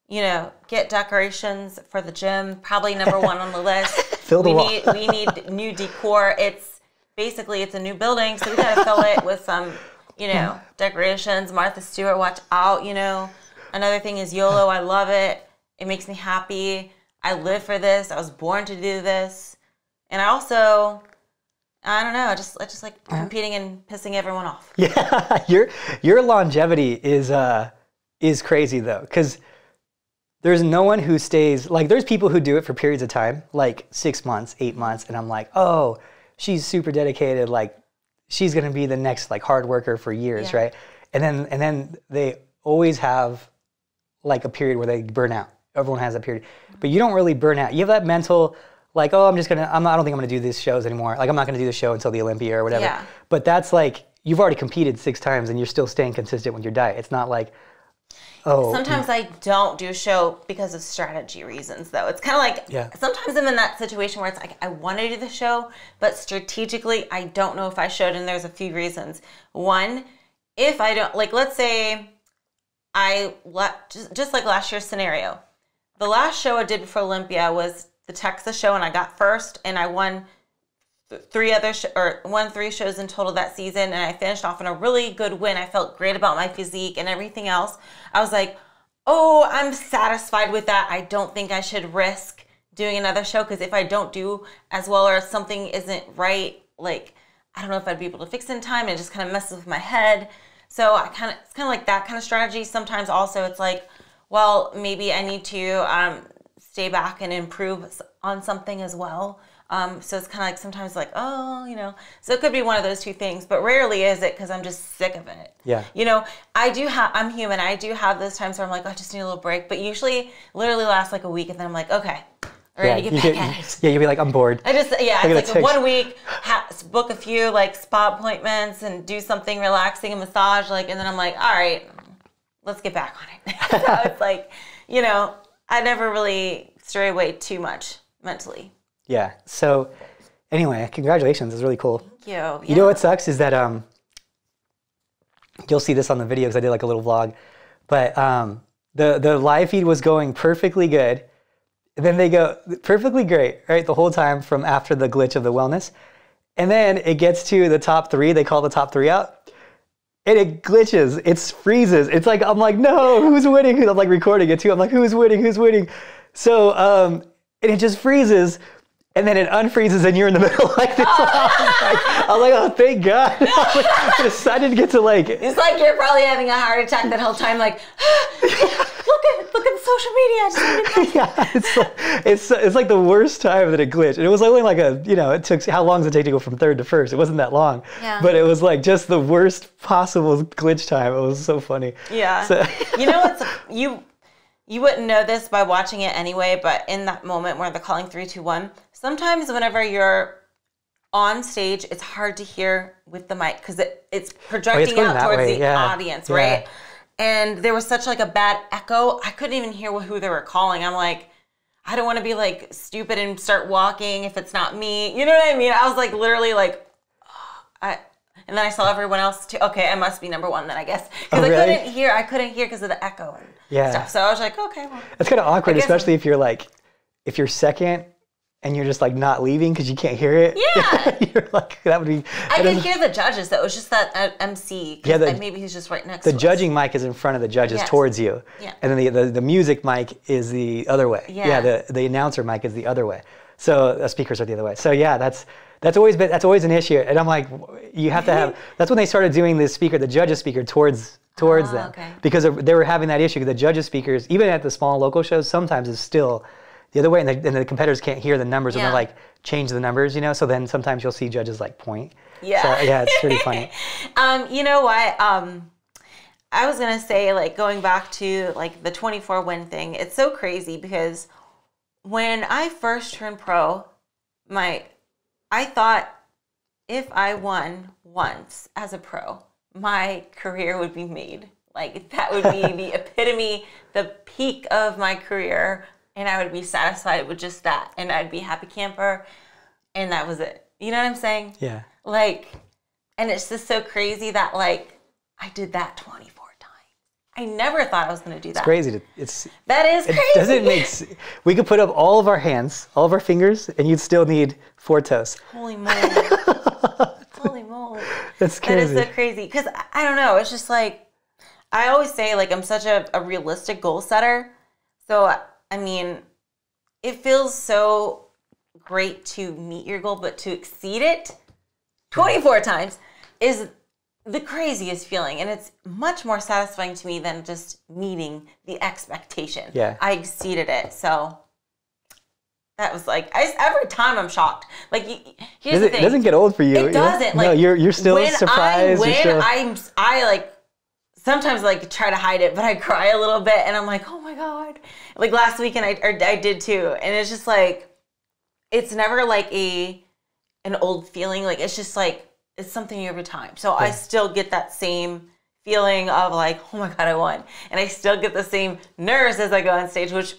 you know, get decorations for the gym. Probably number one on the list. Fill the wall. We need new decor. It's a new building, so we got to fill it with some, you know, decorations. Martha Stewart, watch out, you know. Another thing is YOLO. I love it. It makes me happy. I live for this. I was born to do this. And I also, I don't know, I just like competing and pissing everyone off. Yeah, your longevity is crazy though, because there's no one who stays, like there's people who do it for periods of time, like 6 months, 8 months, and I'm like, oh, she's super dedicated, like she's gonna be the next like hard worker for years, right? And then they always have like a period where they burn out. Everyone has that period, but you don't really burn out. You have that mental, like, oh, I don't think I'm gonna do these shows anymore. Like I'm not gonna do the show until the Olympia or whatever. Yeah. But that's like, you've already competed 6 times and you're still staying consistent with your diet. It's not like, oh. Sometimes I don't do a show because of strategy reasons though. It's kind of like, sometimes I'm in that situation where it's like, I want to do the show, but strategically, I don't know if I should, and there's a few reasons. One, if I don't, like let's say, just like last year's scenario, the last show I did before Olympia was the Texas show, and I got first, and I won 3 shows in total that season, and I finished off in a really good win. I felt great about my physique and everything else. I was like, oh, I'm satisfied with that. I don't think I should risk doing another show, because if I don't do as well or something isn't right, like I don't know if I'd be able to fix it in time, and it just kind of messes with my head. So it's kind of like that kind of strategy. Sometimes also it's like, well, maybe I need to stay back and improve on something as well. So it's kind of like sometimes like, oh, you know, so it could be one of those two things, but rarely is it because I'm just sick of it. Yeah. You know, I'm human. I do have those times where I'm like, oh, I just need a little break, but usually literally lasts like a week, and then I'm like, okay, ready to get back at it. Yeah, you'll be like, I'm bored. It's like 1 week, book a few like spa appointments and do something relaxing, a massage, like, and then I'm like, all right, let's get back on it. So it's like, you know, I never really stray away too much mentally. Yeah. So anyway, congratulations. It's really cool. Thank you. Yeah. You know what sucks is that you'll see this on the video because I did like a little vlog, but the live feed was going perfectly good. And then they go perfectly great, right? The whole time from after the glitch of the wellness. And then it gets to the top 3. They call the top 3 out. And it glitches. It freezes. It's like, I'm like, no, who's winning? I'm like recording it too. I'm like, who's winning? Who's winning? So, and it just freezes. and then it unfreezes and you're in the middle like this. I was like, oh, thank God. I didn't get to like. It's like you're probably having a heart attack that whole time. Like, look at social media. Yeah, it's like the worst time that it glitched. And it was only like it took, how long does it take to go from third to first? It wasn't that long. Yeah. But it was like just the worst possible glitch time. It was so funny. Yeah. So. You know what's you wouldn't know this by watching it anyway, but in that moment where they're calling 3, 2, 1, sometimes whenever you're on stage, it's hard to hear with the mic because it's projecting out towards the audience, right? Yeah. And there was such like a bad echo. I couldn't even hear who they were calling. I'm like, I don't want to be like stupid and start walking if it's not me. You know what I mean? I was like literally like, and then I saw everyone else too. Okay, I must be number one then, I guess. Because I couldn't hear because of the echo and stuff. So I was like, okay, well. It's kind of awkward, especially if you're second and you're just like not leaving because you can't hear it. Yeah. You're like, that would be. I could hear the judges though. It was just that MC. Yeah. Maybe he's just right next to us. The judging mic is in front of the judges towards you. Yeah. And then the music mic is the other way. Yeah. The announcer mic is the other way. So the speakers are the other way. So yeah, that's always an issue. And I'm like, you have to have. That's when they started doing the judges speaker towards them, because they were having that issue. The judges speakers, even at the small local shows, sometimes is still the other way, and the competitors can't hear the numbers when they're like change the numbers, So then sometimes you'll see judges like point. Yeah. So yeah, it's pretty funny. You know what? I was gonna say, like, going back to like the 24 win thing. It's so crazy because when I first turned pro, I thought if I won once as a pro, my career would be made. Like, that would be the epitome, the peak of my career, and I would be satisfied with just that. And I'd be happy camper, and that was it. You know what I'm saying? Yeah. Like, and it's just so crazy that, like, I did that 24 times. I never thought I was going to do that. It's crazy. That is crazy. It doesn't make we could put up all of our hands, all of our fingers, and you'd still need 4 toes. Holy moly. Holy moly. That's crazy. That is so crazy. Because, I don't know, it's just like, I always say, like, I'm such a realistic goal setter. So, I mean, it feels so great to meet your goal, but to exceed it 24 times is the craziest feeling. And it's much more satisfying to me than just meeting the expectation. Yeah. I exceeded it. So that was like, every time I'm shocked. Like, here's the thing. It doesn't get old for you. It doesn't. No, you're still surprised. I like, sometimes like try to hide it, but I cry a little bit and I'm like, oh my God. Like last weekend I did too. And it's just like, it's never like an old feeling. Like, it's just like, it's something new every time. So I still get that same feeling of like, oh my God, I won. And I still get the same nerves as I go on stage, which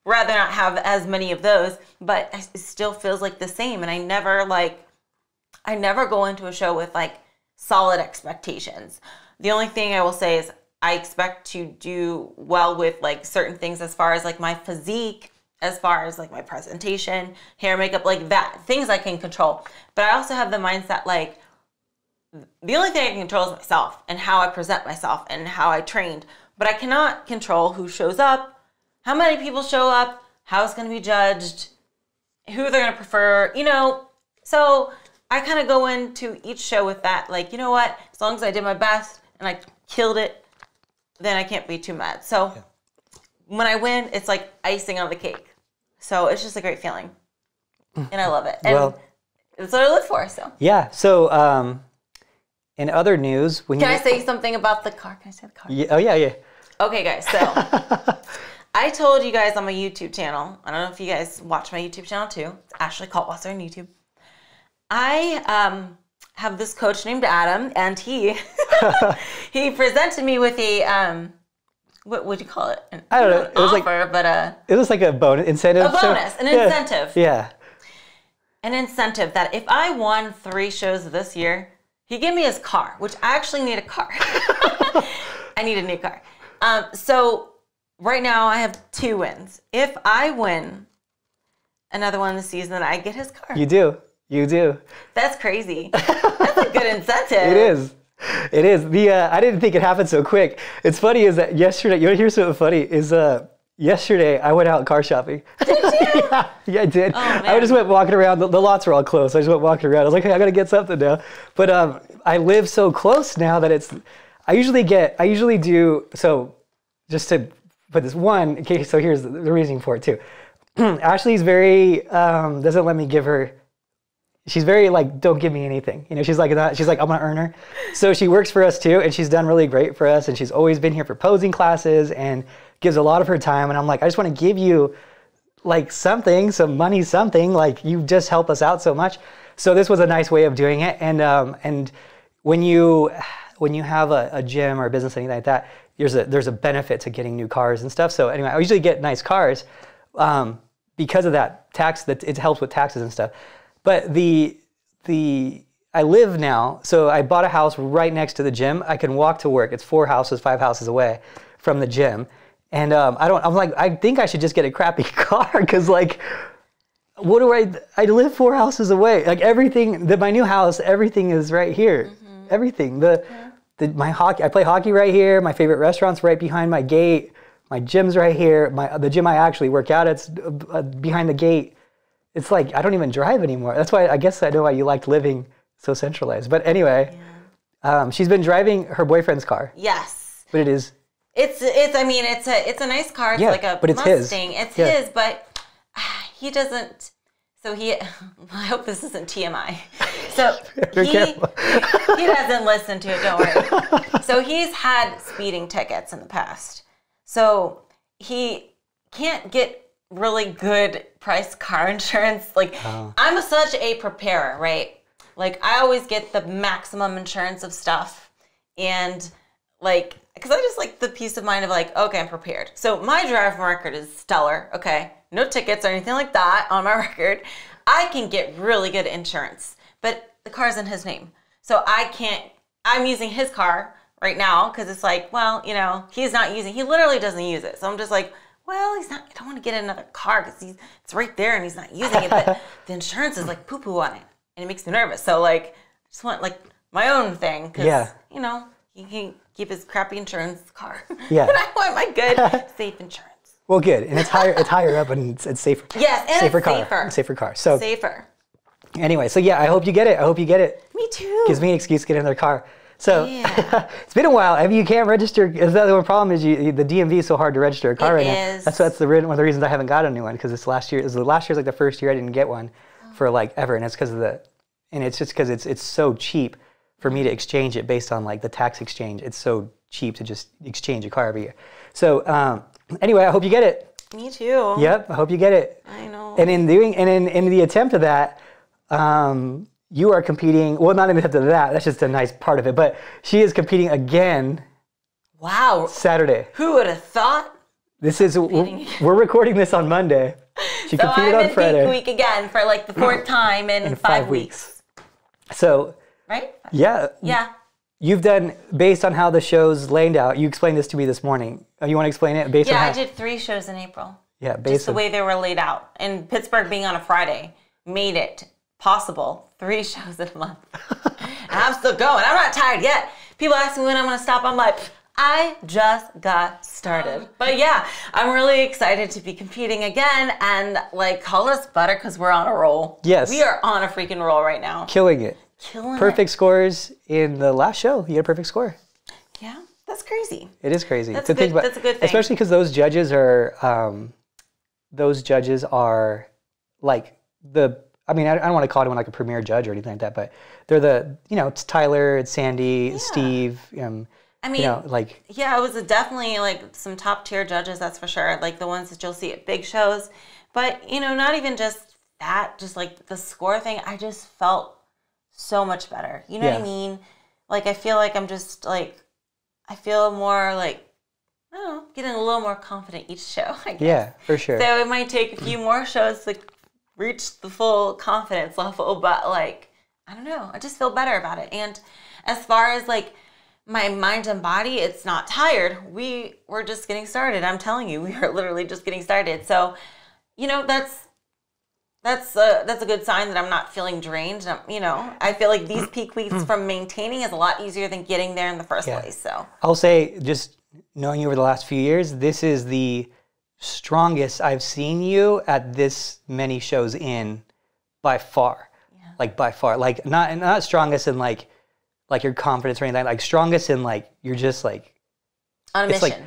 rather not have as many of those, but it still feels like the same. And I never go into a show with like solid expectations. The only thing I will say is I expect to do well with like certain things as far as like my physique, as far as like my presentation, hair, makeup, like that, things I can control. But I also have the mindset like the only thing I can control is myself and how I present myself and how I trained. But I cannot control who shows up, how many people show up, how it's going to be judged, who they're going to prefer, So I kind of go into each show with that, like, you know what, as long as I did my best and I killed it, then I can't be too mad. So when I win, it's like icing on the cake. So it's just a great feeling. And I love it. And that's what I live for. So yeah. So in other news, can I say something about the car? Can I say the car? Yeah, oh yeah. Okay, guys. So I told you guys on my YouTube channel. I don't know if you guys watch my YouTube channel too. It's Ashley Kaltwasser on YouTube. I have this coach named Adam, and he presented me with a what would you call it? I don't know. It was it was like a bonus incentive. A bonus, an incentive. Yeah. An incentive that if I won 3 shows this year, he gave me his car, which I actually need a car. I need a new car. So right now I have 2 wins. If I win another one this season, I get his car. You do. You do. That's crazy. That's a good incentive. It is. It is. I didn't think it happened so quick. It's funny is that yesterday, you want to hear something funny? Is Yesterday, I went out car shopping. Did you? Yeah, I did. Oh, man. I just went walking around. The lots were all closed. So I just went walking around. I was like, hey, I got to get something now. But I live so close now that I usually do, so just to put this one, okay, so here's the reasoning for it too. Ashley's very, doesn't let me give her, she's very like, don't give me anything. You know, she's like, I'm gonna earn her. So she works for us too, and she's done really great for us, and she's always been here for posing classes and gives a lot of her time. And I'm like, I just want to give you like something, some money, something, like you just help us out so much. So this was a nice way of doing it. And when you have a gym or a business, anything like that, there's a benefit to getting new cars and stuff. So anyway, I usually get nice cars because of that tax, that it helps with taxes and stuff. But I live now, so I bought a house right next to the gym. I can walk to work. It's 5 houses away from the gym. And I think I should just get a crappy car because like, I live 4 houses away. Like everything, my new house, everything is right here. Mm-hmm. Everything. My hockey, I play hockey right here. My favorite restaurant's right behind my gate. My gym's right here. The gym I actually work out, it's behind the gate. It's like, I don't even drive anymore. That's why, I guess I know why you liked living so centralized. But anyway, she's been driving her boyfriend's car. Yes. But it is. It's a nice car. It's like a Mustang. It's his, but he doesn't. So I hope this isn't TMI. So he doesn't listen to it. Don't worry. So he's had speeding tickets in the past. So he can't get really good price car insurance. Like I'm such a preparer, right? Like I always get the maximum insurance of stuff, and like. Because I just like the peace of mind of like, okay, I'm prepared. So my driving record is stellar, okay? No tickets or anything like that on my record. I can get really good insurance, but the car's in his name. So I'm using his car right now because it's like, well, you know, he literally doesn't use it. So I'm just like, well, I don't want to get another car because it's right there and he's not using it, but the insurance is like poo-poo on it and it makes me nervous. So like, I just want like my own thing because, you know, he can keep his crappy insurance car. Yeah. But I want my good, safe insurance. Well, good. And it's higher up and it's safer. Yes, and safer it's car. safer. Safer car. So safer. Anyway, so yeah, I hope you get it. Me too. Gives me an excuse to get in their car. So it's been a while. You can't register. Is that the problem? Is the DMV is so hard to register a car right now. That's one of the reasons I haven't got a new one because last year's like the first year I didn't get one for like ever, and it's because it's just because it's so cheap for me to exchange it based on like the tax exchange. It's so cheap to just exchange a car every year. So anyway, I hope you get it. Me too. Yep, I hope you get it. I know. And in the attempt of that, you are competing. Well, not in the attempt of that. That's just a nice part of it. But she is competing again. Wow. Saturday. Who would have thought? We're recording this on Monday. She competed on Friday. So I'm in peak week again for like the 4th time in 5 weeks. So. Right? Yeah. Yeah. You've done, based on how the show's laid out, you explained this to me this morning. You want to explain it? Based on I did 3 shows in April. Yeah, just the way they were laid out. And Pittsburgh being on a Friday made it possible. 3 shows in a month. And I'm still going. I'm not tired yet. People ask me when I'm going to stop. I'm like, I just got started. But yeah, I'm really excited to be competing again and like call us butter because we're on a roll. Yes. We are on a freaking roll right now. Killing it. Perfect scores in the last show. You had a perfect score. Yeah, that's crazy. It is crazy. That's a good thing. Especially because those judges are like I don't want to call anyone like a premier judge or anything like that, but they're it's Tyler, it's Sandy, Steve. It was definitely like some top tier judges, that's for sure. Like the ones that you'll see at big shows, but not even just that, just like the score thing. I just felt so much better. You know what I mean? Like, I feel like I'm just like, I feel more like, I don't know, getting a little more confident each show, I guess. Yeah, for sure. So it might take a few more shows to reach the full confidence level, but like, I don't know, I just feel better about it. And as far as like my mind and body, it's not tired. We're just getting started. I'm telling you, we are literally just getting started. So, that's a good sign that I'm not feeling drained. I feel like these peak weeks from maintaining is a lot easier than getting there in the first place. So I'll say, just knowing you over the last few years, this is the strongest I've seen you at this many shows in by far. Yeah. Like by far. Like not strongest in like your confidence or anything, like strongest in like you're just like on a mission. Like,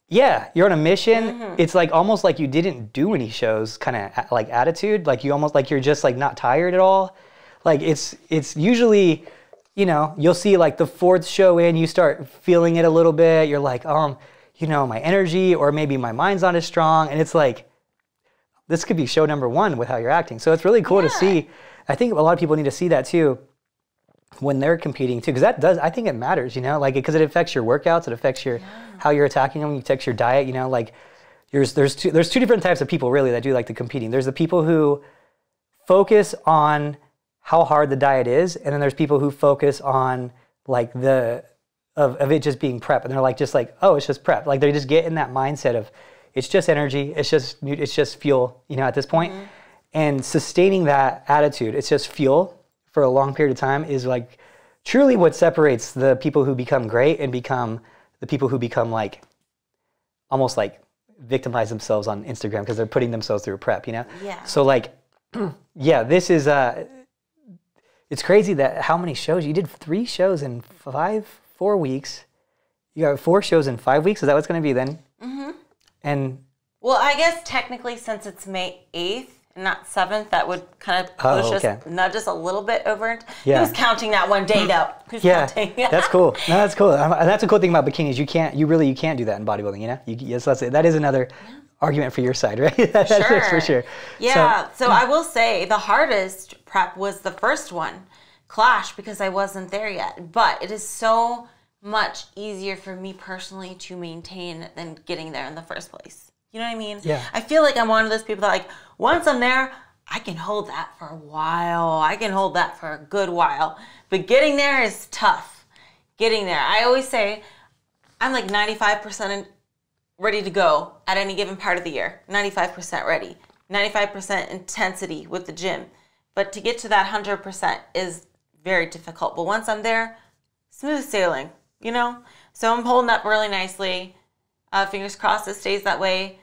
yeah, you're on a mission. It's like almost like you didn't do any shows kind of like attitude. Like you almost like you're just like not tired at all. Like it's usually, you know, you'll see like the 4th show in, you start feeling it a little bit. You're like, you know, my energy or maybe my mind's not as strong. And it's like, this could be show number 1 with how you're acting. So it's really cool to see. I think a lot of people need to see that too when they're competing too. Because I think it matters, you know, like because it affects your workouts. It affects your, how you're attacking them. It affects your diet, you know, like there's two different types of people really that do like the competing. There's the people who focus on how hard the diet is. And then there's people who focus on like of it just being prep, and they're like just like, oh, it's just prep. Like they just get in that mindset of it's just energy, it's just fuel, you know, at this point. And sustaining that attitude, it's just fuel for a long period of time is like truly what separates the people who become great and become the people who become like almost like victimize themselves on Instagram because they're putting themselves through prep, you know? Yeah. So like, yeah, this is it's crazy that how many shows you did. 3 shows in 4 weeks. You got 4 shows in 5 weeks. Is that what's going to be then? And well, I guess technically since it's May 8th and not 7th, that would kind of push us, nudge us a little bit over. Yeah. Who's counting that one day though? Who's counting? That's cool. No, that's cool. That's a cool thing about bikinis. You can't do that in bodybuilding. You know, yes, that is another argument for your side, right? That's for sure. Yeah. So I will say the hardest prep was the first one, Clash, because I wasn't there yet. But it is so much easier for me personally to maintain than getting there in the first place. You know what I mean? Yeah. I feel like I'm one of those people that like, once I'm there, I can hold that for a while. I can hold that for a good while. But getting there is tough. Getting there. I always say I'm like 95% ready to go at any given part of the year. 95% ready. 95% intensity with the gym. But to get to that 100% is very difficult. But once I'm there, smooth sailing, you know? So I'm holding up really nicely. Fingers crossed it stays that way.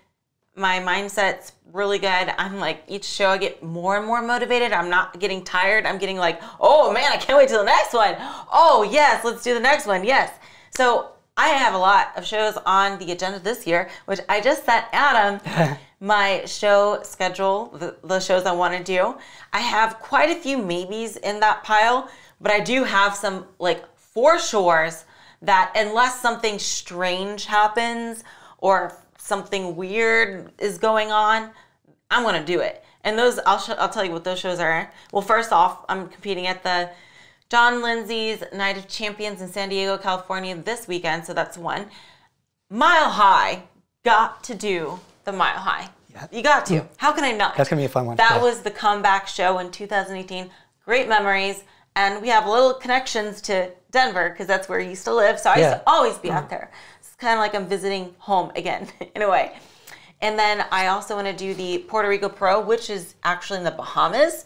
My mindset's really good. I'm like, each show I get more and more motivated. I'm not getting tired. I'm getting like, oh man, I can't wait till the next one. Oh yes, let's do the next one, yes. So I have a lot of shows on the agenda this year, which I just sent Adam my show schedule, the shows I want to do. I have quite a few maybes in that pile, but I do have some like for sures that unless something strange happens or something weird is going on, I'm going to do it. And those, I'll tell you what those shows are. Well, first off, I'm competing at the John Lindsay's Night of Champions in San Diego, California this weekend, so that's one. Mile High, got to do the Mile High. Yeah. You got to. How can I not? That's going to be a fun one. That was the comeback show in 2018. Great memories. And we have little connections to Denver because that's where he used to live. So I used to always be out there. It's kind of like I'm visiting home again in a way. And then I also want to do the Puerto Rico Pro, which is actually in the Bahamas.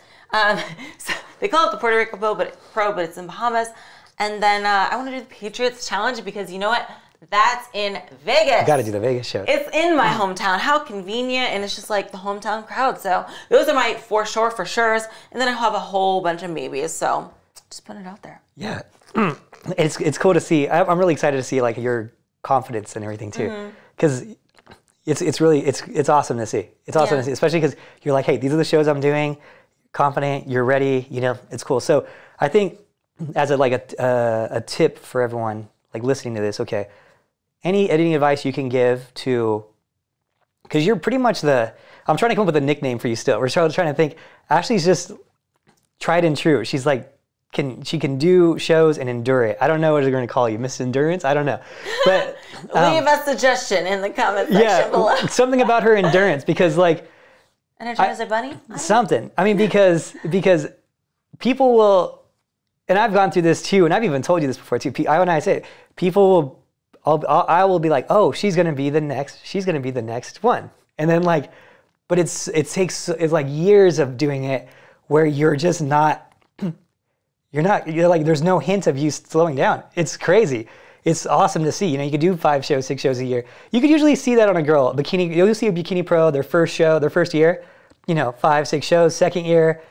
So they call it the Puerto Rico Pro, but it's in Bahamas. And then I want to do the Patriots Challenge because you know what? That's in Vegas. You got to do the Vegas show. It's in my hometown. How convenient. And it's just like the hometown crowd. So those are my for sures. And then I have a whole bunch of maybes. So just put it out there. Yeah. It's cool to see. I'm really excited to see like your confidence and everything too. Because it's really awesome to see. It's awesome to see, especially because you're like, hey, these are the shows I'm doing. Confident, you're ready, you know, it's cool. So I think as a tip for everyone like listening to this, okay, any editing advice you can give to, because you're pretty much I'm trying to come up with a nickname for you still. We're trying to think, Ashley's just tried and true. She's like, she can do shows and endure it. I don't know what they're going to call you, Miss Endurance. I don't know, but leave a suggestion in the comment section below. Something about her endurance, because like Energizer Bunny? Something. I mean, because people will, and I've gone through this too, and I've even told you this before too. When I say it, people will, I will be like, oh, she's going to be the next one, and then like, but it's like years of doing it where you're just not. You're like, there's no hint of you slowing down. It's crazy. it's awesome to see. You know, you could do 5 shows, 6 shows a year. You could usually see that on a girl. Bikini, you'll see a Bikini Pro, their first show, their first year, you know, 5, 6 shows. Second year,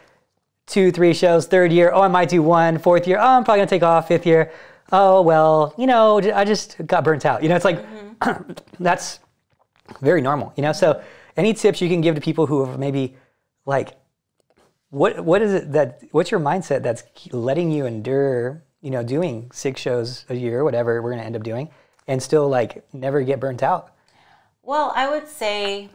2, 3 shows. Third year, oh, I might do 1. Fourth year, oh, I'm probably gonna take off. Fifth year, oh, well, you know, I just got burnt out. You know, it's like, that's very normal, you know? So any tips you can give to people who are maybe like, what is it what's your mindset that's letting you endure, you know, doing 6 shows a year, whatever we're going to end up doing, and still like never get burnt out? Well, I would say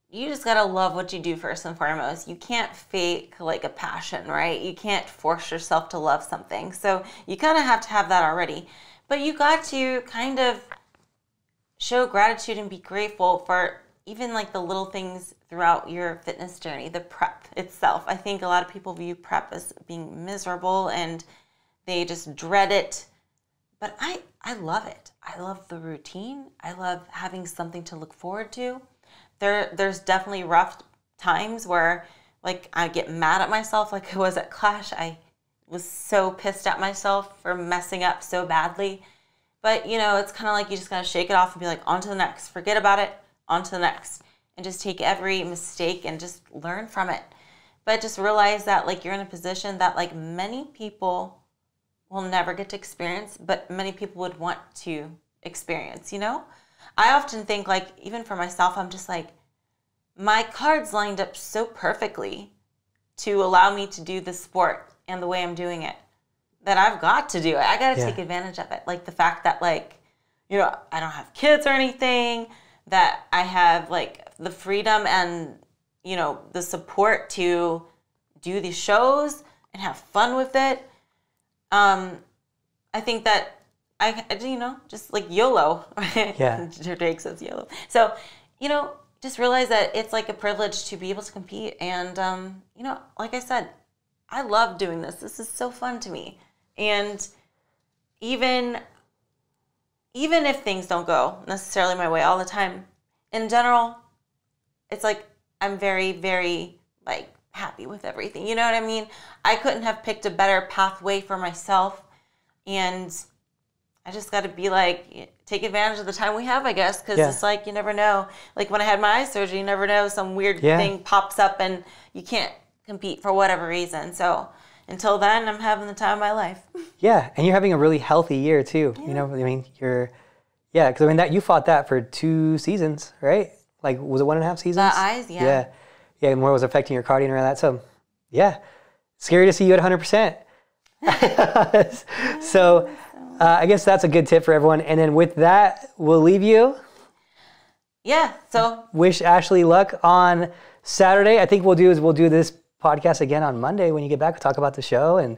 you just got to love what you do first and foremost. You can't fake like a passion, right? You can't force yourself to love something. So you kind of have to have that already. But you got to kind of show gratitude and be grateful for even like the little things throughout your fitness journey, the prep itself. I think a lot of people view prep as being miserable and they just dread it. But I love it. I love the routine. I love having something to look forward to. There's definitely rough times where like I get mad at myself, like I was at Clash. I was so pissed at myself for messing up so badly. But you know, it's kind of like you just gotta shake it off and be like, on to the next. Forget about it, on to the next. And just take every mistake and just learn from it. But just realize that like you're in a position that like many people will never get to experience, but many people would want to experience, you know? I often think like, even for myself, I'm just like, my cards lined up so perfectly to allow me to do the sport and the way I'm doing it that I've got to do it. I got to take advantage of it. Like the fact that like, you know, I don't have kids or anything, that I have like the freedom and, you know, the support to do these shows and have fun with it. I think that you know, just like YOLO. Yeah. Drake says YOLO. So, you know, just realize that it's like a privilege to be able to compete. And, you know, like I said, I love doing this. This is so fun to me. And even if things don't go necessarily my way all the time, in general, it's like I'm very, very like happy with everything. You know what I mean? I couldn't have picked a better pathway for myself. And I just got to be like, take advantage of the time we have, I guess, because it's like you never know. Like when I had my eye surgery, you never know, some weird thing pops up and you can't compete for whatever reason. So until then, I'm having the time of my life. Yeah, and you're having a really healthy year too. Yeah. You know, I mean, because I mean that you fought that for 2 seasons, right? Like, was it 1.5 seasons? The eyes, yeah, and what was affecting your cardio and all that. So, yeah, scary to see you at 100%. So, I guess that's a good tip for everyone. And then with that, we'll leave you. Yeah. So wish Ashley luck on Saturday. I think we'll do this podcast again on Monday when you get back. We'll talk about the show and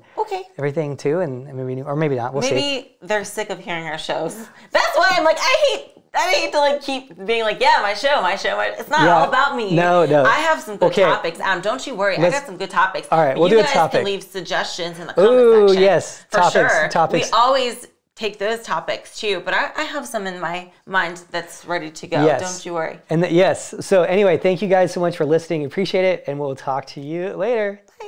everything too, and maybe not. We'll see. Maybe they're sick of hearing our shows. That's why I'm like, I hate to like keep being like, yeah, my show. It's not all about me. No. I have some good topics. Don't you worry. I got some good topics. All right, we'll do a topic. You guys can leave suggestions in the comment section. Yes, for sure. Topics. We always take those topics too, but I have some in my mind that's ready to go. Yes. Don't you worry. And yes. So anyway, thank you guys so much for listening. Appreciate it, and we'll talk to you later. Bye.